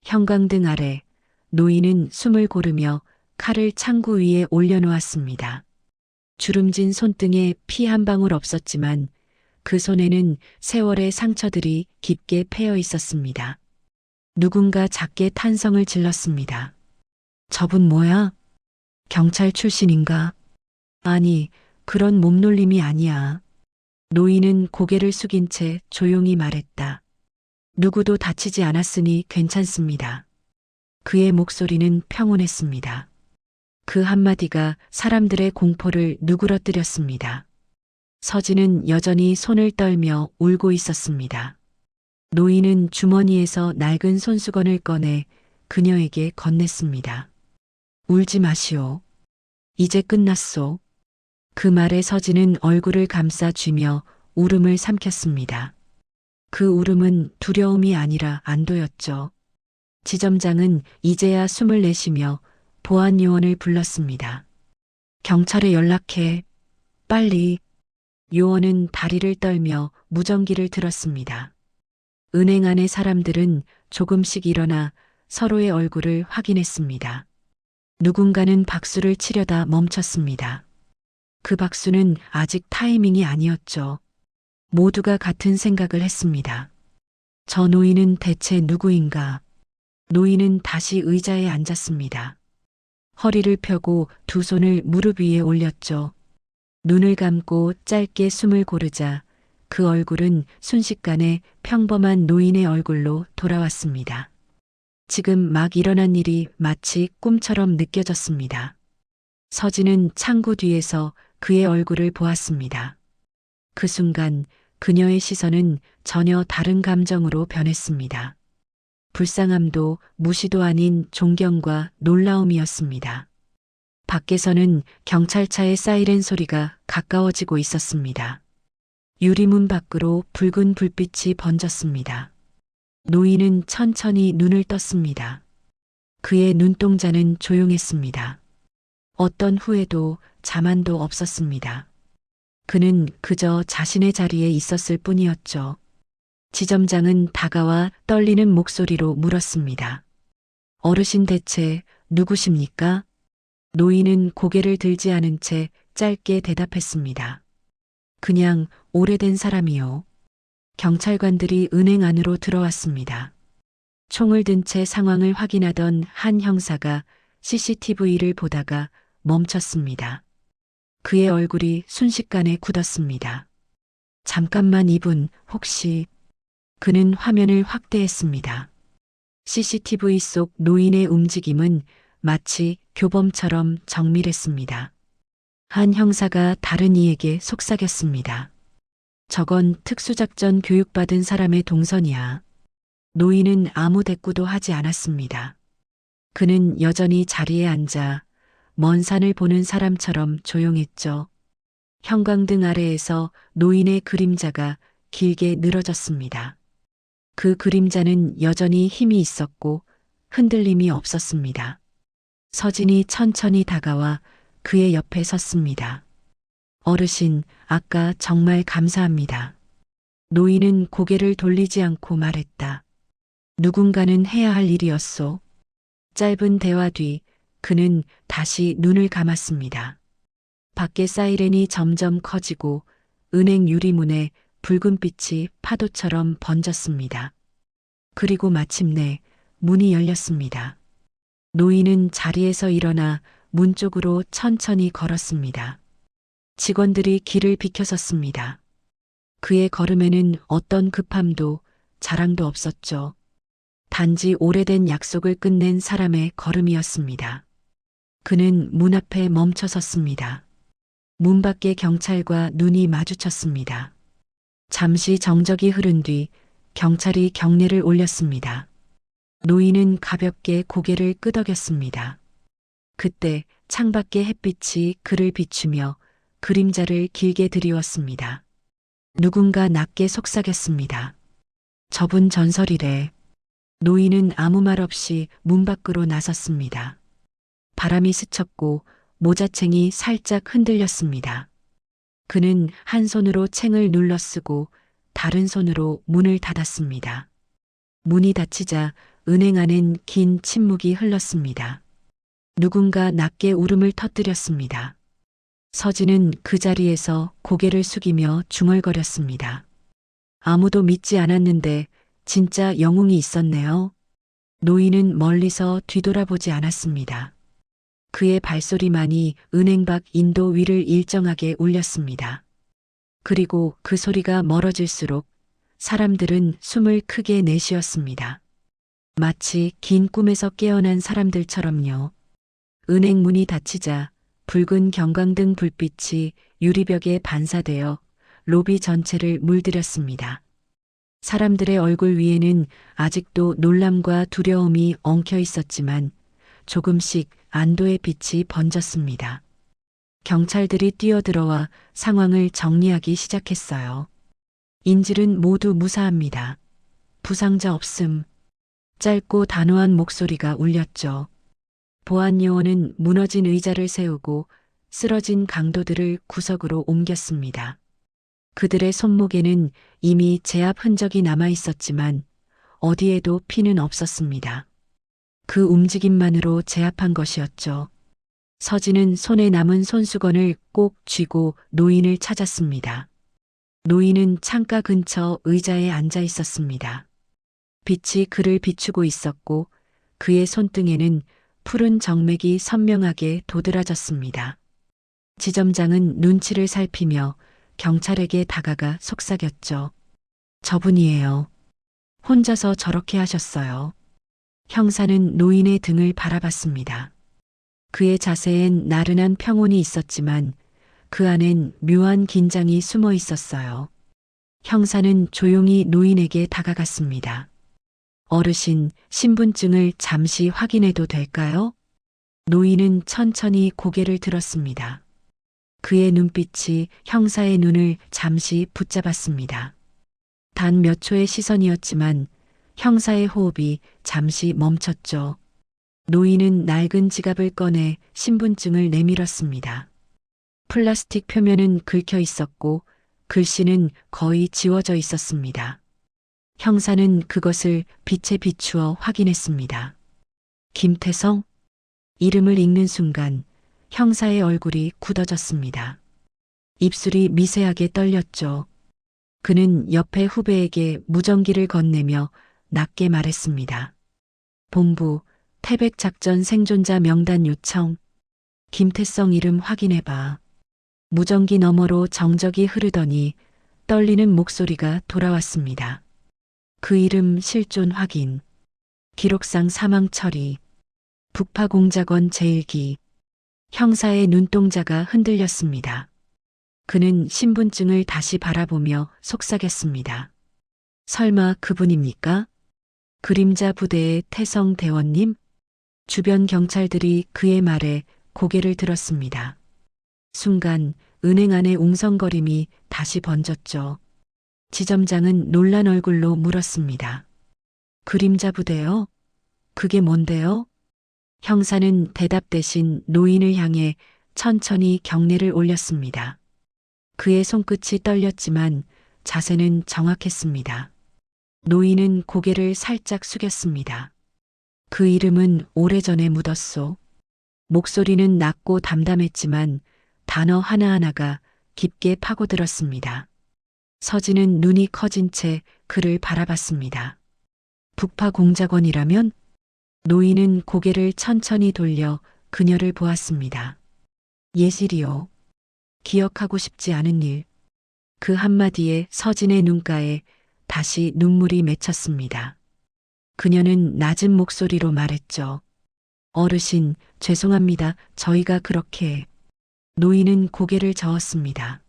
형광등 아래 노인은 숨을 고르며 칼을 창구 위에 올려놓았습니다. 주름진 손등에 피 한 방울 없었지만 그 손에는 세월의 상처들이 깊게 패여 있었습니다. 누군가 작게 탄성을 질렀습니다. 저분 뭐야? 경찰 출신인가? 아니, 그런 몸놀림이 아니야. 노인은 고개를 숙인 채 조용히 말했다. 누구도 다치지 않았으니 괜찮습니다. 그의 목소리는 평온했습니다. 그 한마디가 사람들의 공포를 누그러뜨렸습니다. 서진은 여전히 손을 떨며 울고 있었습니다. 노인은 주머니에서 낡은 손수건을 꺼내 그녀에게 건넸습니다. 울지 마시오. 이제 끝났소. 그 말에 서진은 얼굴을 감싸 쥐며 울음을 삼켰습니다. 그 울음은 두려움이 아니라 안도였죠. 지점장은 이제야 숨을 내쉬며 보안 요원을 불렀습니다. 경찰에 연락해. 빨리. 요원은 다리를 떨며 무전기를 들었습니다. 은행 안의 사람들은 조금씩 일어나 서로의 얼굴을 확인했습니다. 누군가는 박수를 치려다 멈췄습니다. 그 박수는 아직 타이밍이 아니었죠. 모두가 같은 생각을 했습니다. 저 노인은 대체 누구인가? 노인은 다시 의자에 앉았습니다. 허리를 펴고 두 손을 무릎 위에 올렸죠. 눈을 감고 짧게 숨을 고르자 그 얼굴은 순식간에 평범한 노인의 얼굴로 돌아왔습니다. 지금 막 일어난 일이 마치 꿈처럼 느껴졌습니다. 서진은 창구 뒤에서 그의 얼굴을 보았습니다. 그 순간 그녀의 시선은 전혀 다른 감정으로 변했습니다. 불쌍함도 무시도 아닌 존경과 놀라움이었습니다. 밖에서는 경찰차의 사이렌 소리가 가까워지고 있었습니다. 유리문 밖으로 붉은 불빛이 번졌습니다. 노인은 천천히 눈을 떴습니다. 그의 눈동자는 조용했습니다. 어떤 후회도 자만도 없었습니다. 그는 그저 자신의 자리에 있었을 뿐이었죠. 지점장은 다가와 떨리는 목소리로 물었습니다. 어르신 대체 누구십니까? 노인은 고개를 들지 않은 채 짧게 대답했습니다. 그냥 오래된 사람이요. 경찰관들이 은행 안으로 들어왔습니다. 총을 든 채 상황을 확인하던 한 형사가 CCTV를 보다가 멈췄습니다. 그의 얼굴이 순식간에 굳었습니다. 잠깐만 이분 혹시... 그는 화면을 확대했습니다. CCTV 속 노인의 움직임은 마치 교범처럼 정밀했습니다. 한 형사가 다른 이에게 속삭였습니다. 저건 특수작전 교육받은 사람의 동선이야. 노인은 아무 대꾸도 하지 않았습니다. 그는 여전히 자리에 앉아 먼 산을 보는 사람처럼 조용했죠. 형광등 아래에서 노인의 그림자가 길게 늘어졌습니다. 그 그림자는 여전히 힘이 있었고 흔들림이 없었습니다. 서진이 천천히 다가와 그의 옆에 섰습니다. 어르신, 아까 정말 감사합니다. 노인은 고개를 돌리지 않고 말했다. 누군가는 해야 할 일이었소. 짧은 대화 뒤 그는 다시 눈을 감았습니다. 밖에 사이렌이 점점 커지고 은행 유리문에 붉은 빛이 파도처럼 번졌습니다. 그리고 마침내 문이 열렸습니다. 노인은 자리에서 일어나 문 쪽으로 천천히 걸었습니다. 직원들이 길을 비켜섰습니다. 그의 걸음에는 어떤 급함도 자랑도 없었죠. 단지 오래된 약속을 끝낸 사람의 걸음이었습니다. 그는 문 앞에 멈춰 섰습니다. 문 밖의 경찰과 눈이 마주쳤습니다. 잠시 정적이 흐른 뒤 경찰이 경례를 올렸습니다. 노인은 가볍게 고개를 끄덕였습니다. 그때 창밖의 햇빛이 그를 비추며 그림자를 길게 드리웠습니다. 누군가 낮게 속삭였습니다. 저분 전설이래. 노인은 아무 말 없이 문 밖으로 나섰습니다. 바람이 스쳤고 모자챙이 살짝 흔들렸습니다. 그는 한 손으로 챙을 눌러 쓰고 다른 손으로 문을 닫았습니다. 문이 닫히자 은행 안엔 긴 침묵이 흘렀습니다. 누군가 낮게 울음을 터뜨렸습니다. 서진은 그 자리에서 고개를 숙이며 중얼거렸습니다. 아무도 믿지 않았는데 진짜 영웅이 있었네요. 노인은 멀리서 뒤돌아보지 않았습니다. 그의 발소리만이 은행 밖 인도 위를 일정하게 울렸습니다. 그리고 그 소리가 멀어질수록 사람들은 숨을 크게 내쉬었습니다. 마치 긴 꿈에서 깨어난 사람들처럼요. 은행 문이 닫히자 붉은 경광등 불빛이 유리벽에 반사되어 로비 전체를 물들였습니다. 사람들의 얼굴 위에는 아직도 놀람과 두려움이 엉켜 있었지만 조금씩 안도의 빛이 번졌습니다. 경찰들이 뛰어들어와 상황을 정리하기 시작했어요. 인질은 모두 무사합니다. 부상자 없음. 짧고 단호한 목소리가 울렸죠. 보안 요원은 무너진 의자를 세우고 쓰러진 강도들을 구석으로 옮겼습니다. 그들의 손목에는 이미 제압 흔적이 남아 있었지만 어디에도 피는 없었습니다. 그 움직임만으로 제압한 것이었죠. 서진은 손에 남은 손수건을 꼭 쥐고 노인을 찾았습니다. 노인은 창가 근처 의자에 앉아 있었습니다. 빛이 그를 비추고 있었고 그의 손등에는 푸른 정맥이 선명하게 도드라졌습니다. 지점장은 눈치를 살피며 경찰에게 다가가 속삭였죠. 저분이에요. 혼자서 저렇게 하셨어요. 형사는 노인의 등을 바라봤습니다. 그의 자세엔 나른한 평온이 있었지만 그 안엔 묘한 긴장이 숨어 있었어요. 형사는 조용히 노인에게 다가갔습니다. 어르신, 신분증을 잠시 확인해도 될까요? 노인은 천천히 고개를 들었습니다. 그의 눈빛이 형사의 눈을 잠시 붙잡았습니다. 단 몇 초의 시선이었지만 형사의 호흡이 잠시 멈췄죠. 노인은 낡은 지갑을 꺼내 신분증을 내밀었습니다. 플라스틱 표면은 긁혀 있었고 글씨는 거의 지워져 있었습니다. 형사는 그것을 빛에 비추어 확인했습니다. 김태성? 이름을 읽는 순간 형사의 얼굴이 굳어졌습니다. 입술이 미세하게 떨렸죠. 그는 옆에 후배에게 무전기를 건네며 낮게 말했습니다. 본부, 태백작전 생존자 명단 요청. 김태성 이름 확인해봐. 무전기 너머로 정적이 흐르더니 떨리는 목소리가 돌아왔습니다. 그 이름 실존 확인. 기록상 사망 처리. 북파공작원 제1기. 형사의 눈동자가 흔들렸습니다. 그는 신분증을 다시 바라보며 속삭였습니다. 설마 그분입니까? 그림자 부대의 태성 대원님? 주변 경찰들이 그의 말에 고개를 들었습니다. 순간 은행 안의 웅성거림이 다시 번졌죠. 지점장은 놀란 얼굴로 물었습니다. 그림자 부대요? 그게 뭔데요? 형사는 대답 대신 노인을 향해 천천히 경례를 올렸습니다. 그의 손끝이 떨렸지만 자세는 정확했습니다. 노인은 고개를 살짝 숙였습니다. 그 이름은 오래전에 묻었소. 목소리는 낮고 담담했지만 단어 하나하나가 깊게 파고들었습니다. 서진은 눈이 커진 채 그를 바라봤습니다. 북파 공작원이라면? 노인은 고개를 천천히 돌려 그녀를 보았습니다. 예실이요. 기억하고 싶지 않은 일. 그 한마디에 서진의 눈가에 다시 눈물이 맺혔습니다. 그녀는 낮은 목소리로 말했죠. 어르신, 죄송합니다. 저희가 그렇게. 노인은 고개를 저었습니다.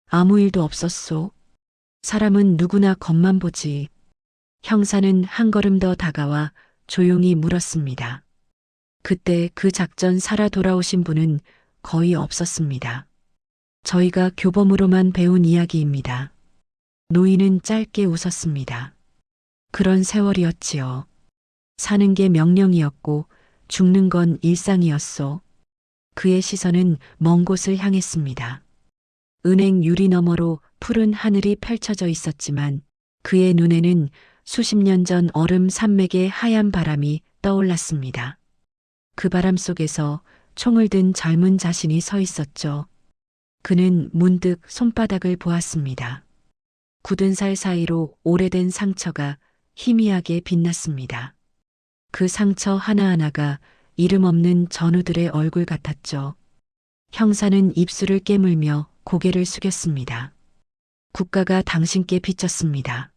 아무 일도 없었소. 사람은 누구나 겉만 보지. 형사는 한 걸음 더 다가와 조용히 물었습니다. 그때 그 작전 살아 돌아오신 분은 거의 없었습니다. 저희가 교범으로만 배운 이야기입니다. 노인은 짧게 웃었습니다. 그런 세월이었지요. 사는 게 명령이었고 죽는 건 일상이었소. 그의 시선은 먼 곳을 향했습니다. 은행 유리 너머로 푸른 하늘이 펼쳐져 있었지만 그의 눈에는 수십 년 전 얼음 산맥의 하얀 바람이 떠올랐습니다. 그 바람 속에서 총을 든 젊은 자신이 서 있었죠. 그는 문득 손바닥을 보았습니다. 굳은 살 사이로 오래된 상처가 희미하게 빛났습니다. 그 상처 하나하나가 이름 없는 전우들의 얼굴 같았죠. 형사는 입술을 깨물며 고개를 숙였습니다. 국가가 당신께 비쳤습니다.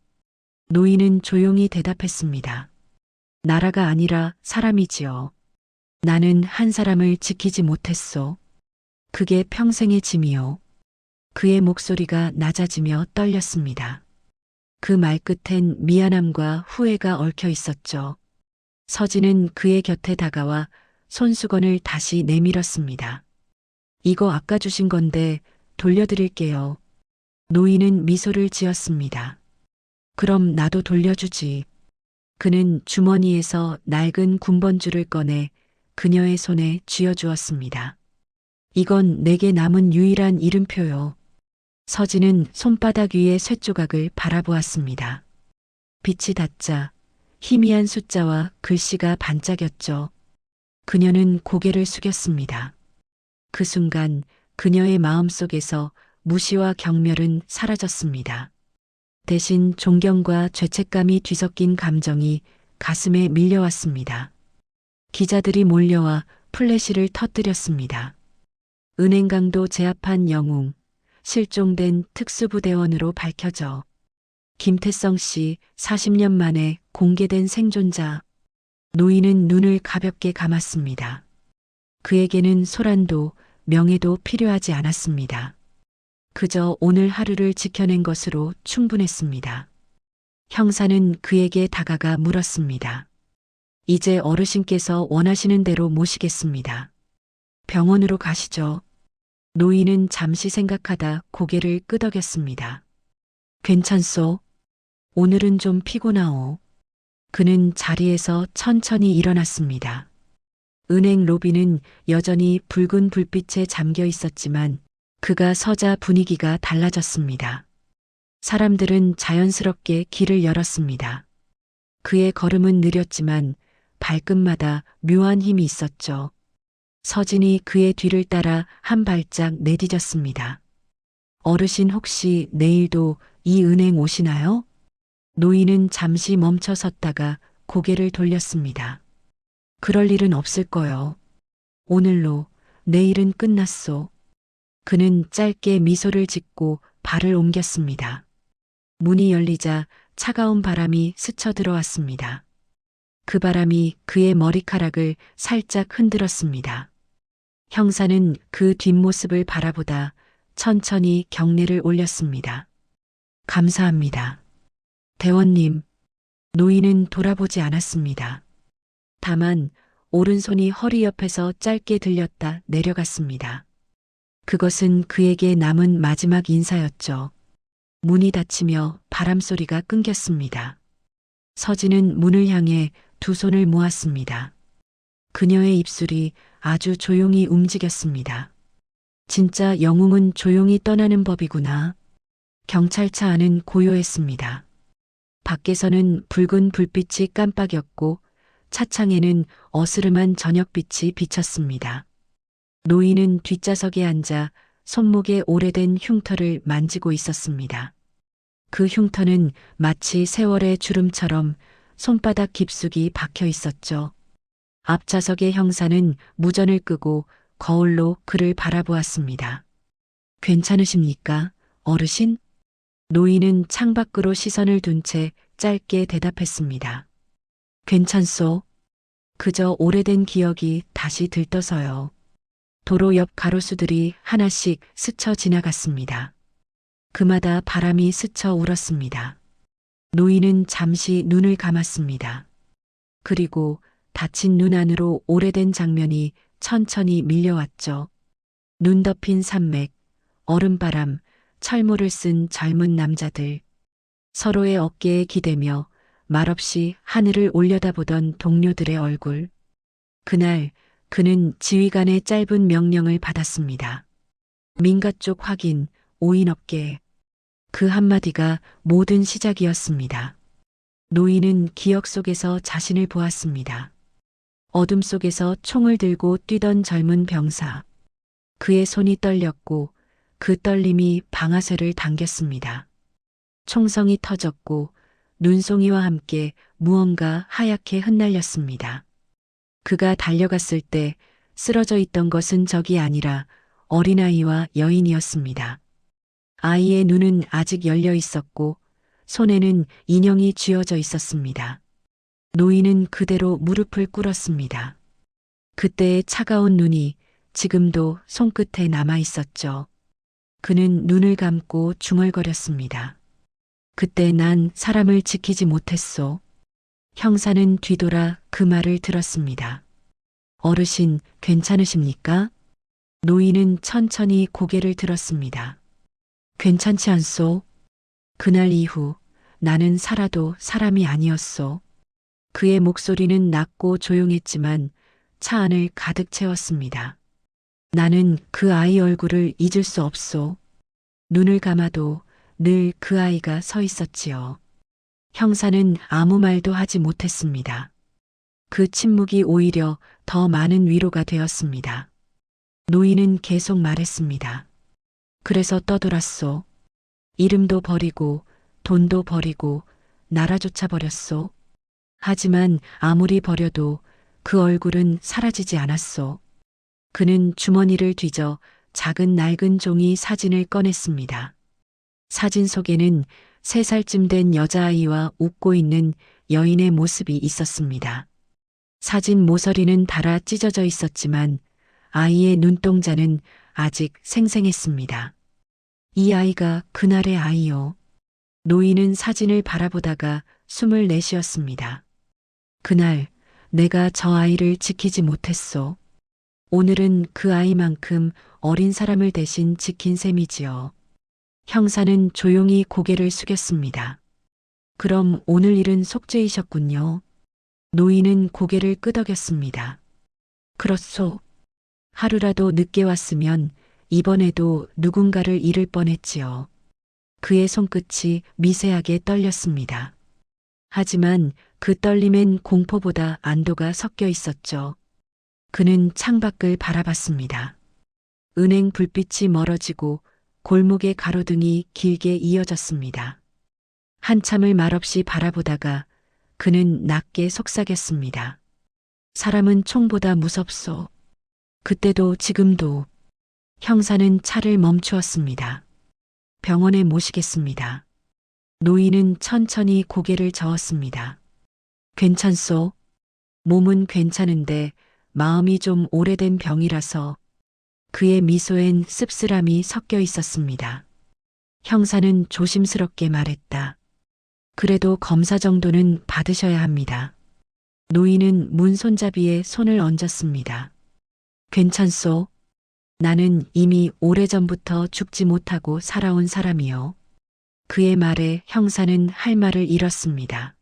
노인은 조용히 대답했습니다. 나라가 아니라 사람이지요. 나는 한 사람을 지키지 못했소. 그게 평생의 짐이요. 그의 목소리가 낮아지며 떨렸습니다. 그 말끝엔 미안함과 후회가 얽혀 있었죠. 서진은 그의 곁에 다가와 손수건을 다시 내밀었습니다. 이거 아까 주신 건데 돌려드릴게요. 노인은 미소를 지었습니다. 그럼 나도 돌려주지. 그는 주머니에서 낡은 군번줄을 꺼내 그녀의 손에 쥐어주었습니다. 이건 내게 남은 유일한 이름표요. 서진은 손바닥 위의 쇳조각을 바라보았습니다. 빛이 닿자 희미한 숫자와 글씨가 반짝였죠. 그녀는 고개를 숙였습니다. 그 순간 그녀의 마음속에서 무시와 경멸은 사라졌습니다. 대신 존경과 죄책감이 뒤섞인 감정이 가슴에 밀려왔습니다. 기자들이 몰려와 플래시를 터뜨렸습니다. 은행강도 제압한 영웅, 실종된 특수부대원으로 밝혀져 김태성 씨 40년 만에 공개된 생존자. 노인은 눈을 가볍게 감았습니다. 그에게는 소란도 명예도 필요하지 않았습니다. 그저 오늘 하루를 지켜낸 것으로 충분했습니다. 형사는 그에게 다가가 물었습니다. 이제 어르신께서 원하시는 대로 모시겠습니다. 병원으로 가시죠. 노인은 잠시 생각하다 고개를 끄덕였습니다. 괜찮소? 오늘은 좀 피곤하오. 그는 자리에서 천천히 일어났습니다. 은행 로비는 여전히 붉은 불빛에 잠겨 있었지만 그가 서자 분위기가 달라졌습니다. 사람들은 자연스럽게 길을 열었습니다. 그의 걸음은 느렸지만 발끝마다 묘한 힘이 있었죠. 서진이 그의 뒤를 따라 한 발짝 내디뎠습니다. 어르신 혹시 내일도 이 은행 오시나요? 노인은 잠시 멈춰 섰다가 고개를 돌렸습니다. 그럴 일은 없을 거요. 오늘로 내일은 끝났소. 그는 짧게 미소를 짓고 발을 옮겼습니다. 문이 열리자 차가운 바람이 스쳐 들어왔습니다. 그 바람이 그의 머리카락을 살짝 흔들었습니다. 형사는 그 뒷모습을 바라보다 천천히 경례를 올렸습니다. 감사합니다. 대원님, 노인은 돌아보지 않았습니다. 다만 오른손이 허리 옆에서 짧게 들렸다 내려갔습니다. 그것은 그에게 남은 마지막 인사였죠. 문이 닫히며 바람소리가 끊겼습니다. 서진은 문을 향해 두 손을 모았습니다. 그녀의 입술이 아주 조용히 움직였습니다. 진짜 영웅은 조용히 떠나는 법이구나. 경찰차 안은 고요했습니다. 밖에서는 붉은 불빛이 깜빡였고 차창에는 어스름한 저녁빛이 비쳤습니다. 노인은 뒷좌석에 앉아 손목에 오래된 흉터를 만지고 있었습니다. 그 흉터는 마치 세월의 주름처럼 손바닥 깊숙이 박혀 있었죠. 앞좌석의 형사는 무전을 끄고 거울로 그를 바라보았습니다. 괜찮으십니까, 어르신? 노인은 창밖으로 시선을 둔 채 짧게 대답했습니다. 괜찮소. 그저 오래된 기억이 다시 들떠서요. 도로 옆 가로수들이 하나씩 스쳐 지나갔습니다. 그마다 바람이 스쳐 울었습니다. 노인은 잠시 눈을 감았습니다. 그리고 닫힌 눈 안으로 오래된 장면이 천천히 밀려왔죠. 눈 덮인 산맥, 얼음바람, 철모를 쓴 젊은 남자들, 서로의 어깨에 기대며 말없이 하늘을 올려다보던 동료들의 얼굴. 그날 그는 지휘관의 짧은 명령을 받았습니다. 민가 쪽 확인, 오인 없게. 그 한마디가 모든 시작이었습니다. 노인은 기억 속에서 자신을 보았습니다. 어둠 속에서 총을 들고 뛰던 젊은 병사. 그의 손이 떨렸고 그 떨림이 방아쇠를 당겼습니다. 총성이 터졌고 눈송이와 함께 무언가 하얗게 흩날렸습니다. 그가 달려갔을 때 쓰러져 있던 것은 적이 아니라 어린아이와 여인이었습니다. 아이의 눈은 아직 열려 있었고 손에는 인형이 쥐어져 있었습니다. 노인은 그대로 무릎을 꿇었습니다. 그때의 차가운 눈이 지금도 손끝에 남아 있었죠. 그는 눈을 감고 중얼거렸습니다. 그때 난 사람을 지키지 못했소. 형사는 뒤돌아 그 말을 들었습니다. 어르신, 괜찮으십니까? 노인은 천천히 고개를 들었습니다. 괜찮지 않소? 그날 이후 나는 살아도 사람이 아니었소. 그의 목소리는 낮고 조용했지만 차 안을 가득 채웠습니다. 나는 그 아이 얼굴을 잊을 수 없소. 눈을 감아도 늘 그 아이가 서 있었지요. 형사는 아무 말도 하지 못했습니다. 그 침묵이 오히려 더 많은 위로가 되었습니다. 노인은 계속 말했습니다. 그래서 떠돌았소. 이름도 버리고 돈도 버리고 나라조차 버렸소. 하지만 아무리 버려도 그 얼굴은 사라지지 않았소. 그는 주머니를 뒤져 작은 낡은 종이 사진을 꺼냈습니다. 사진 속에는 3살쯤 된 여자아이와 웃고 있는 여인의 모습이 있었습니다. 사진 모서리는 닳아 찢어져 있었지만 아이의 눈동자는 아직 생생했습니다. 이 아이가 그날의 아이요. 노인은 사진을 바라보다가 숨을 내쉬었습니다. 그날 내가 저 아이를 지키지 못했소. 오늘은 그 아이만큼 어린 사람을 대신 지킨 셈이지요. 형사는 조용히 고개를 숙였습니다. 그럼 오늘 일은 속죄이셨군요. 노인은 고개를 끄덕였습니다. 그렇소. 하루라도 늦게 왔으면 이번에도 누군가를 잃을 뻔했지요. 그의 손끝이 미세하게 떨렸습니다. 하지만 그 떨림엔 공포보다 안도가 섞여 있었죠. 그는 창밖을 바라봤습니다. 은행 불빛이 멀어지고 골목의 가로등이 길게 이어졌습니다. 한참을 말없이 바라보다가 그는 낮게 속삭였습니다. 사람은 총보다 무섭소. 그때도 지금도. 형사는 차를 멈추었습니다. 병원에 모시겠습니다. 노인은 천천히 고개를 저었습니다. 괜찮소? 몸은 괜찮은데 마음이 좀 오래된 병이라서. 그의 미소엔 씁쓸함이 섞여 있었습니다. 형사는 조심스럽게 말했다. 그래도 검사 정도는 받으셔야 합니다. 노인은 문 손잡이에 손을 얹었습니다. 괜찮소? 나는 이미 오래전부터 죽지 못하고 살아온 사람이요. 그의 말에 형사는 할 말을 잃었습니다.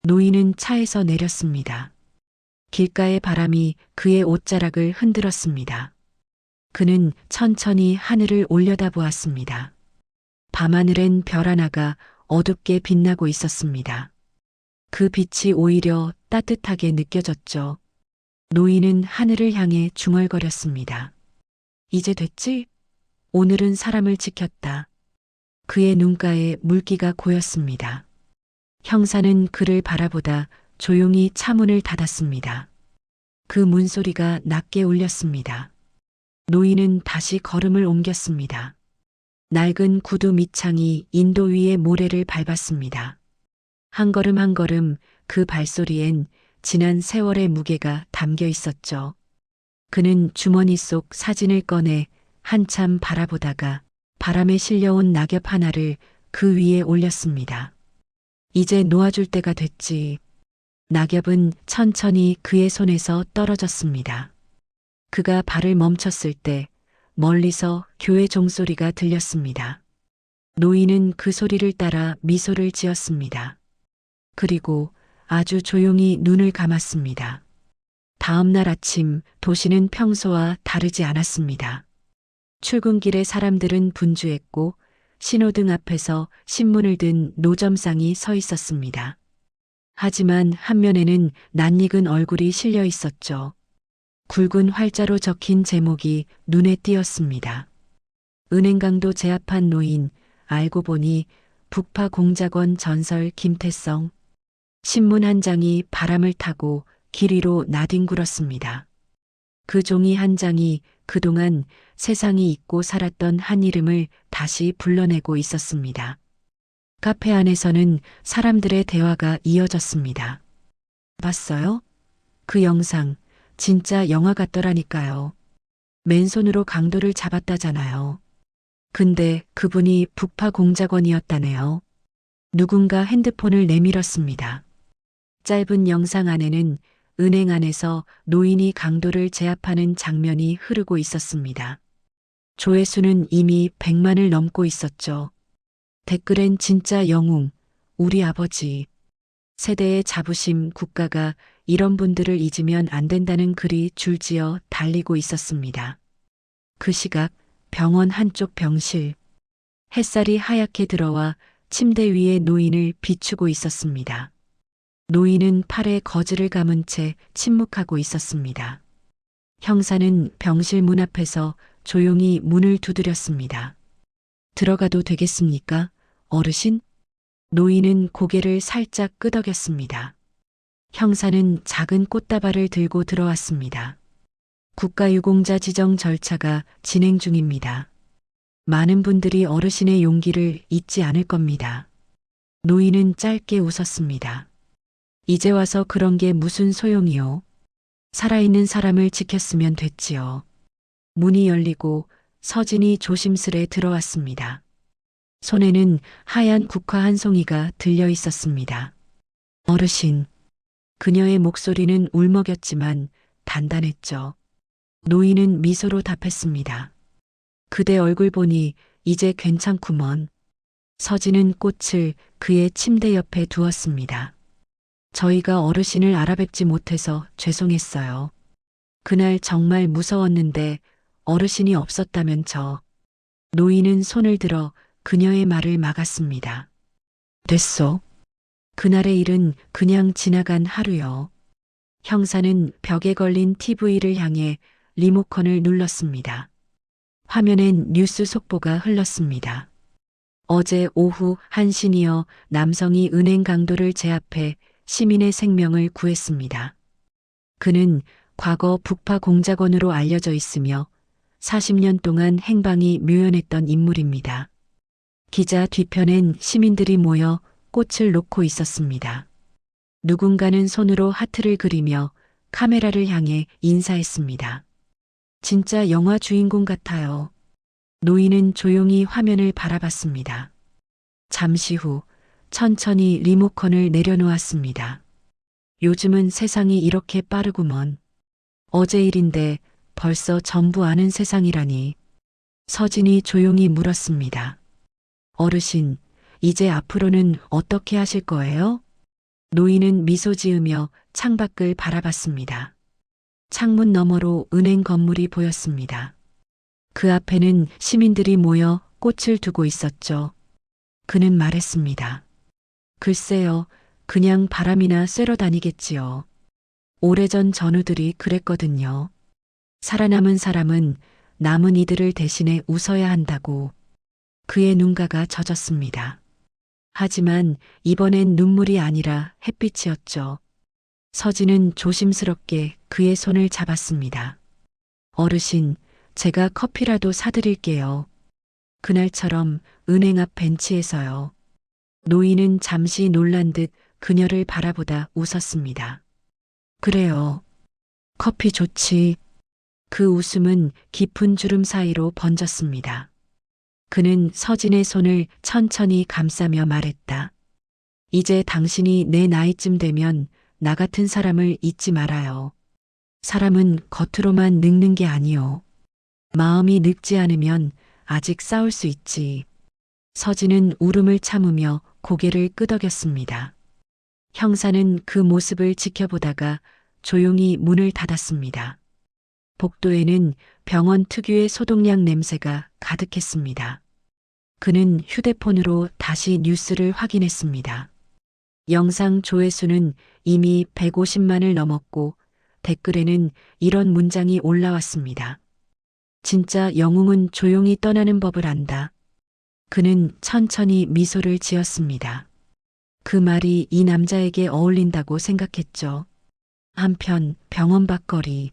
노인은 차에서 내렸습니다. 길가의 바람이 그의 옷자락을 흔들었습니다. 그는 천천히 하늘을 올려다보았습니다. 밤하늘엔 별 하나가 어둡게 빛나고 있었습니다. 그 빛이 오히려 따뜻하게 느껴졌죠. 노인은 하늘을 향해 중얼거렸습니다. 이제 됐지? 오늘은 사람을 지켰다. 그의 눈가에 물기가 고였습니다. 형사는 그를 바라보다 조용히 차문을 닫았습니다. 그 문소리가 낮게 울렸습니다. 노인은 다시 걸음을 옮겼습니다. 낡은 구두 밑창이 인도 위의 모래를 밟았습니다. 한 걸음 한 걸음 그 발소리엔 지난 세월의 무게가 담겨 있었죠. 그는 주머니 속 사진을 꺼내 한참 바라보다가 바람에 실려온 낙엽 하나를 그 위에 올렸습니다. 이제 놓아줄 때가 됐지. 낙엽은 천천히 그의 손에서 떨어졌습니다. 그가 발을 멈췄을 때 멀리서 교회 종소리가 들렸습니다. 노인은 그 소리를 따라 미소를 지었습니다. 그리고 아주 조용히 눈을 감았습니다. 다음 날 아침 도시는 평소와 다르지 않았습니다. 출근길에 사람들은 분주했고 신호등 앞에서 신문을 든 노점상이 서 있었습니다. 하지만 한면에는 낯익은 얼굴이 실려 있었죠. 굵은 활자로 적힌 제목이 눈에 띄었습니다. 은행강도 제압한 노인, 알고 보니 북파 공작원 전설 김태성. 신문 한 장이 바람을 타고 길 위로 나뒹굴었습니다. 그 종이 한 장이 그동안 세상이 잊고 살았던 한 이름을 다시 불러내고 있었습니다. 카페 안에서는 사람들의 대화가 이어졌습니다. 봤어요? 그 영상, 진짜 영화 같더라니까요. 맨손으로 강도를 잡았다잖아요. 근데 그분이 북파 공작원이었다네요. 누군가 핸드폰을 내밀었습니다. 짧은 영상 안에는 은행 안에서 노인이 강도를 제압하는 장면이 흐르고 있었습니다. 조회수는 이미 100만을 넘고 있었죠. 댓글엔 진짜 영웅, 우리 아버지. 세대의 자부심, 국가가 이런 분들을 잊으면 안 된다는 글이 줄지어 달리고 있었습니다. 그 시각 병원 한쪽 병실. 햇살이 하얗게 들어와 침대 위에 노인을 비추고 있었습니다. 노인은 팔에 거즈를 감은 채 침묵하고 있었습니다. 형사는 병실 문 앞에서 조용히 문을 두드렸습니다. 들어가도 되겠습니까, 어르신? 노인은 고개를 살짝 끄덕였습니다. 형사는 작은 꽃다발을 들고 들어왔습니다. 국가유공자 지정 절차가 진행 중입니다. 많은 분들이 어르신의 용기를 잊지 않을 겁니다. 노인은 짧게 웃었습니다. 이제 와서 그런 게 무슨 소용이요? 살아있는 사람을 지켰으면 됐지요. 문이 열리고 서진이 조심스레 들어왔습니다. 손에는 하얀 국화 한 송이가 들려 있었습니다. 어르신. 그녀의 목소리는 울먹였지만 단단했죠. 노인은 미소로 답했습니다. 그대 얼굴 보니 이제 괜찮구먼. 서진은 꽃을 그의 침대 옆에 두었습니다. 저희가 어르신을 알아뵙지 못해서 죄송했어요. 그날 정말 무서웠는데 어르신이 없었다면 노인은 손을 들어 그녀의 말을 막았습니다. 됐소. 그날의 일은 그냥 지나간 하루요. 형사는 벽에 걸린 TV를 향해 리모컨을 눌렀습니다. 화면엔 뉴스 속보가 흘렀습니다. 어제 오후 한 시니어 남성이 은행 강도를 제압해 시민의 생명을 구했습니다. 그는 과거 북파 공작원으로 알려져 있으며 40년 동안 행방이 묘연했던 인물입니다. 기자 뒤편엔 시민들이 모여 꽃을 놓고 있었습니다. 누군가는 손으로 하트를 그리며 카메라를 향해 인사했습니다. 진짜 영화 주인공 같아요. 노인은 조용히 화면을 바라봤습니다. 잠시 후 천천히 리모컨을 내려놓았습니다. 요즘은 세상이 이렇게 빠르구먼. 어제 일인데 벌써 전부 아는 세상이라니. 서진이 조용히 물었습니다. 어르신, 이제 앞으로는 어떻게 하실 거예요? 노인은 미소 지으며 창밖을 바라봤습니다. 창문 너머로 은행 건물이 보였습니다. 그 앞에는 시민들이 모여 꽃을 두고 있었죠. 그는 말했습니다. 글쎄요, 그냥 바람이나 쐬러 다니겠지요. 오래전 전우들이 그랬거든요. 살아남은 사람은 남은 이들을 대신해 웃어야 한다고. 그의 눈가가 젖었습니다. 하지만 이번엔 눈물이 아니라 햇빛이었죠. 서진은 조심스럽게 그의 손을 잡았습니다. 어르신, 제가 커피라도 사드릴게요. 그날처럼 은행 앞 벤치에서요. 노인은 잠시 놀란 듯 그녀를 바라보다 웃었습니다. 그래요. 커피 좋지. 그 웃음은 깊은 주름 사이로 번졌습니다. 그는 서진의 손을 천천히 감싸며 말했다. 이제 당신이 내 나이쯤 되면 나 같은 사람을 잊지 말아요. 사람은 겉으로만 늙는 게 아니요. 마음이 늙지 않으면 아직 싸울 수 있지. 서진은 울음을 참으며 고개를 끄덕였습니다. 형사는 그 모습을 지켜보다가 조용히 문을 닫았습니다. 복도에는 병원 특유의 소독약 냄새가 가득했습니다. 그는 휴대폰으로 다시 뉴스를 확인했습니다. 영상 조회수는 이미 150만을 넘었고 댓글에는 이런 문장이 올라왔습니다. 진짜 영웅은 조용히 떠나는 법을 안다. 그는 천천히 미소를 지었습니다. 그 말이 이 남자에게 어울린다고 생각했죠. 한편 병원 밖 거리.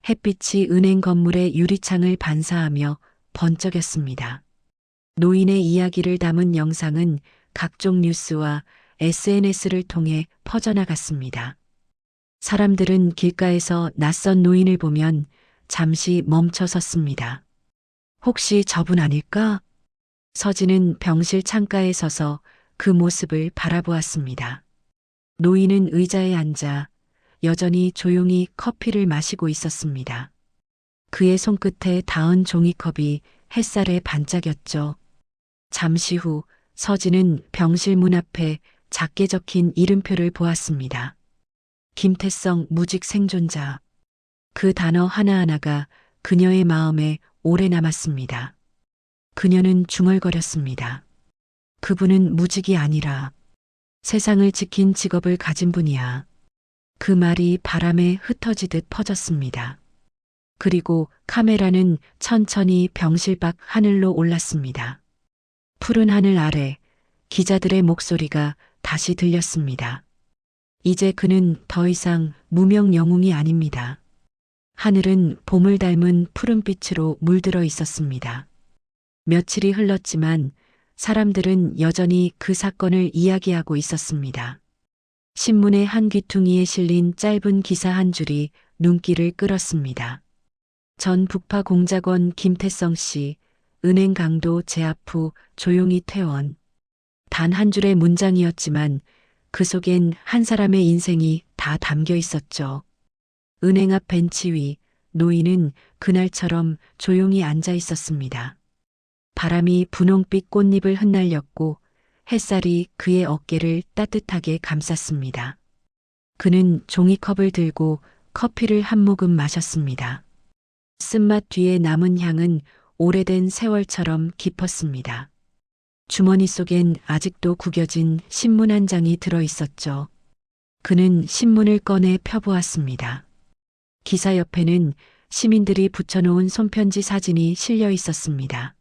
햇빛이 은행 건물의 유리창을 반사하며 번쩍였습니다. 노인의 이야기를 담은 영상은 각종 뉴스와 SNS를 통해 퍼져나갔습니다. 사람들은 길가에서 낯선 노인을 보면 잠시 멈춰 섰습니다. 혹시 저분 아닐까? 서진은 병실 창가에 서서 그 모습을 바라보았습니다. 노인은 의자에 앉아 여전히 조용히 커피를 마시고 있었습니다. 그의 손끝에 닿은 종이컵이 햇살에 반짝였죠. 잠시 후 서진은 병실 문 앞에 작게 적힌 이름표를 보았습니다. 김태성 무직 생존자. 그 단어 하나하나가 그녀의 마음에 오래 남았습니다. 그녀는 중얼거렸습니다. 그분은 무직이 아니라 세상을 지킨 직업을 가진 분이야. 그 말이 바람에 흩어지듯 퍼졌습니다. 그리고 카메라는 천천히 병실 밖 하늘로 올랐습니다. 푸른 하늘 아래 기자들의 목소리가 다시 들렸습니다. 이제 그는 더 이상 무명 영웅이 아닙니다. 하늘은 봄을 닮은 푸른빛으로 물들어 있었습니다. 며칠이 흘렀지만 사람들은 여전히 그 사건을 이야기하고 있었습니다. 신문의 한 귀퉁이에 실린 짧은 기사 한 줄이 눈길을 끌었습니다. 전 북파 공작원 김태성 씨, 은행 강도 제압 후 조용히 퇴원. 단 한 줄의 문장이었지만 그 속엔 한 사람의 인생이 다 담겨 있었죠. 은행 앞 벤치 위 노인은 그날처럼 조용히 앉아 있었습니다. 바람이 분홍빛 꽃잎을 흩날렸고 햇살이 그의 어깨를 따뜻하게 감쌌습니다. 그는 종이컵을 들고 커피를 한 모금 마셨습니다. 쓴맛 뒤에 남은 향은 오래된 세월처럼 깊었습니다. 주머니 속엔 아직도 구겨진 신문 한 장이 들어 있었죠. 그는 신문을 꺼내 펴보았습니다. 기사 옆에는 시민들이 붙여놓은 손편지 사진이 실려 있었습니다.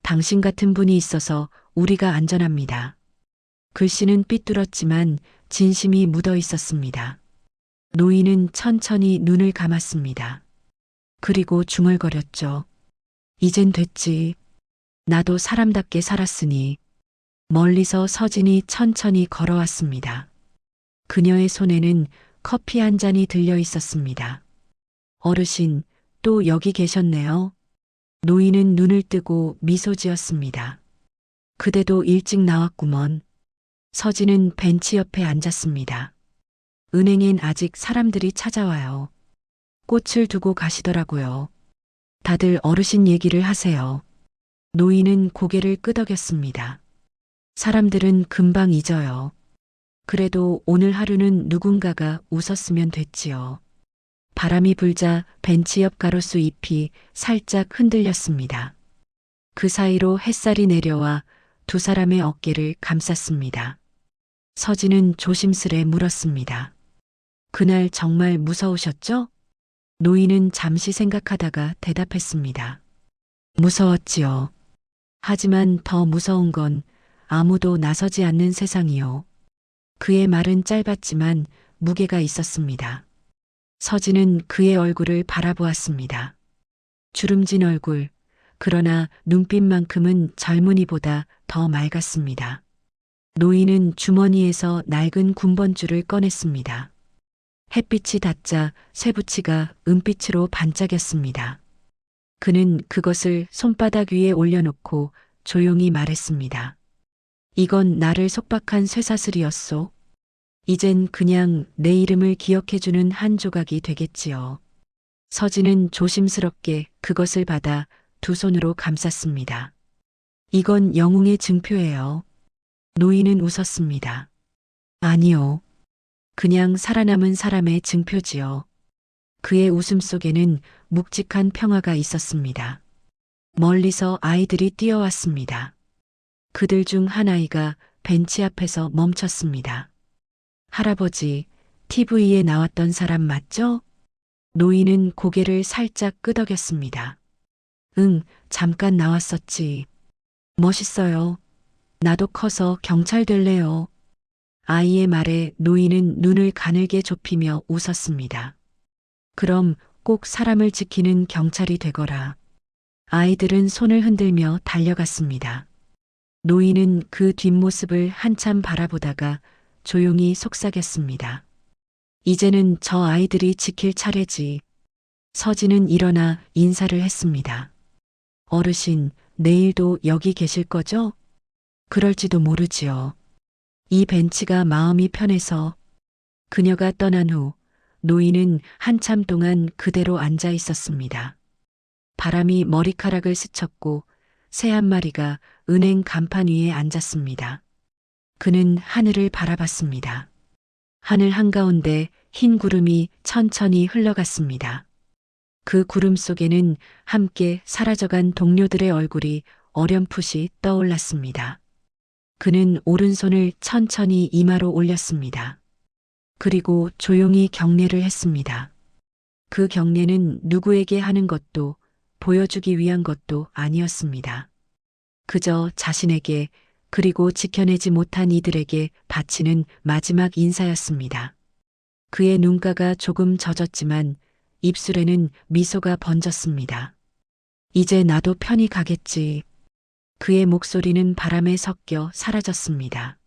당신 같은 분이 있어서 우리가 안전합니다. 글씨는 삐뚤었지만 진심이 묻어 있었습니다. 노인은 천천히 눈을 감았습니다. 그리고 중얼거렸죠. 이젠 됐지. 나도 사람답게 살았으니. 멀리서 서진이 천천히 걸어왔습니다. 그녀의 손에는 커피 한 잔이 들려 있었습니다. 어르신, 또 여기 계셨네요. 노인은 눈을 뜨고 미소 지었습니다. 그대도 일찍 나왔구먼. 서진은 벤치 옆에 앉았습니다. 은행엔 아직 사람들이 찾아와요. 꽃을 두고 가시더라고요. 다들 어르신 얘기를 하세요. 노인은 고개를 끄덕였습니다. 사람들은 금방 잊어요. 그래도 오늘 하루는 누군가가 웃었으면 됐지요. 바람이 불자 벤치 옆 가로수 잎이 살짝 흔들렸습니다. 그 사이로 햇살이 내려와 두 사람의 어깨를 감쌌습니다. 서진은 조심스레 물었습니다. 그날 정말 무서우셨죠? 노인은 잠시 생각하다가 대답했습니다. 무서웠지요. 하지만 더 무서운 건 아무도 나서지 않는 세상이요. 그의 말은 짧았지만 무게가 있었습니다. 서진은 그의 얼굴을 바라보았습니다. 주름진 얼굴, 그러나 눈빛만큼은 젊은이보다 더 맑았습니다. 노인은 주머니에서 낡은 군번줄을 꺼냈습니다. 햇빛이 닿자 쇠붙이가 은빛으로 반짝였습니다. 그는 그것을 손바닥 위에 올려놓고 조용히 말했습니다. 이건 나를 속박한 쇠사슬이었소. 이젠 그냥 내 이름을 기억해주는 한 조각이 되겠지요. 서진은 조심스럽게 그것을 받아 두 손으로 감쌌습니다. 이건 영웅의 증표예요. 노인은 웃었습니다. 아니요. 그냥 살아남은 사람의 증표지요. 그의 웃음 속에는 묵직한 평화가 있었습니다. 멀리서 아이들이 뛰어왔습니다. 그들 중 한 아이가 벤치 앞에서 멈췄습니다. 할아버지, TV에 나왔던 사람 맞죠? 노인은 고개를 살짝 끄덕였습니다. 응, 잠깐 나왔었지. 멋있어요. 나도 커서 경찰 될래요. 아이의 말에 노인은 눈을 가늘게 좁히며 웃었습니다. 그럼 꼭 사람을 지키는 경찰이 되거라. 아이들은 손을 흔들며 달려갔습니다. 노인은 그 뒷모습을 한참 바라보다가 조용히 속삭였습니다. 이제는 저 아이들이 지킬 차례지. 서진은 일어나 인사를 했습니다. 어르신, 내일도 여기 계실 거죠? 그럴지도 모르지요. 이 벤치가 마음이 편해서. 그녀가 떠난 후 노인은 한참 동안 그대로 앉아 있었습니다. 바람이 머리카락을 스쳤고 새 한 마리가 은행 간판 위에 앉았습니다. 그는 하늘을 바라봤습니다. 하늘 한가운데 흰 구름이 천천히 흘러갔습니다. 그 구름 속에는 함께 사라져간 동료들의 얼굴이 어렴풋이 떠올랐습니다. 그는 오른손을 천천히 이마로 올렸습니다. 그리고 조용히 경례를 했습니다. 그 경례는 누구에게 하는 것도 보여주기 위한 것도 아니었습니다. 그저 자신에게 그리고 지켜내지 못한 이들에게 바치는 마지막 인사였습니다. 그의 눈가가 조금 젖었지만 입술에는 미소가 번졌습니다. 이제 나도 편히 가겠지. 그의 목소리는 바람에 섞여 사라졌습니다.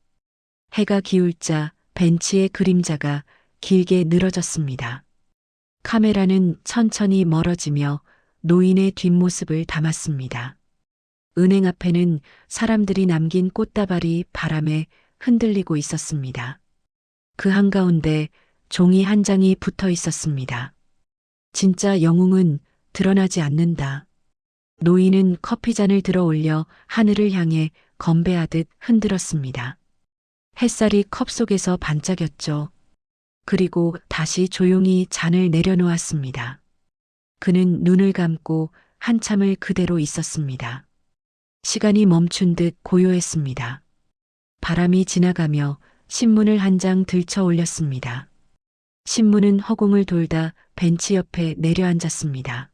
해가 기울자 벤치의 그림자가 길게 늘어졌습니다. 카메라는 천천히 멀어지며 노인의 뒷모습을 담았습니다. 은행 앞에는 사람들이 남긴 꽃다발이 바람에 흔들리고 있었습니다. 그 한가운데 종이 한 장이 붙어 있었습니다. 진짜 영웅은 드러나지 않는다. 노인은 커피잔을 들어 올려 하늘을 향해 건배하듯 흔들었습니다. 햇살이 컵 속에서 반짝였죠. 그리고 다시 조용히 잔을 내려놓았습니다. 그는 눈을 감고 한참을 그대로 있었습니다. 시간이 멈춘 듯 고요했습니다. 바람이 지나가며 신문을 한 장 들쳐 올렸습니다. 신문은 허공을 돌다 벤치 옆에 내려앉았습니다.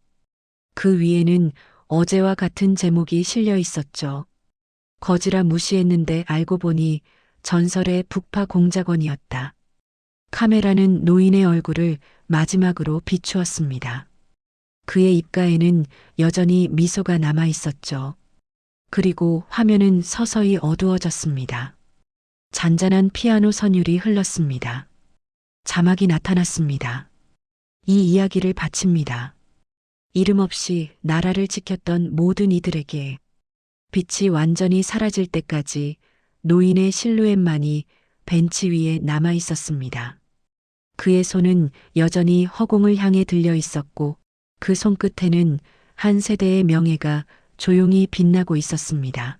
그 위에는 어제와 같은 제목이 실려 있었죠. 거지라 무시했는데 알고 보니 전설의 북파 공작원이었다. 카메라는 노인의 얼굴을 마지막으로 비추었습니다. 그의 입가에는 여전히 미소가 남아 있었죠. 그리고 화면은 서서히 어두워졌습니다. 잔잔한 피아노 선율이 흘렀습니다. 자막이 나타났습니다. 이 이야기를 바칩니다. 이름 없이 나라를 지켰던 모든 이들에게. 빛이 완전히 사라질 때까지 노인의 실루엣만이 벤치 위에 남아 있었습니다. 그의 손은 여전히 허공을 향해 들려 있었고 그 손끝에는 한 세대의 명예가 조용히 빛나고 있었습니다.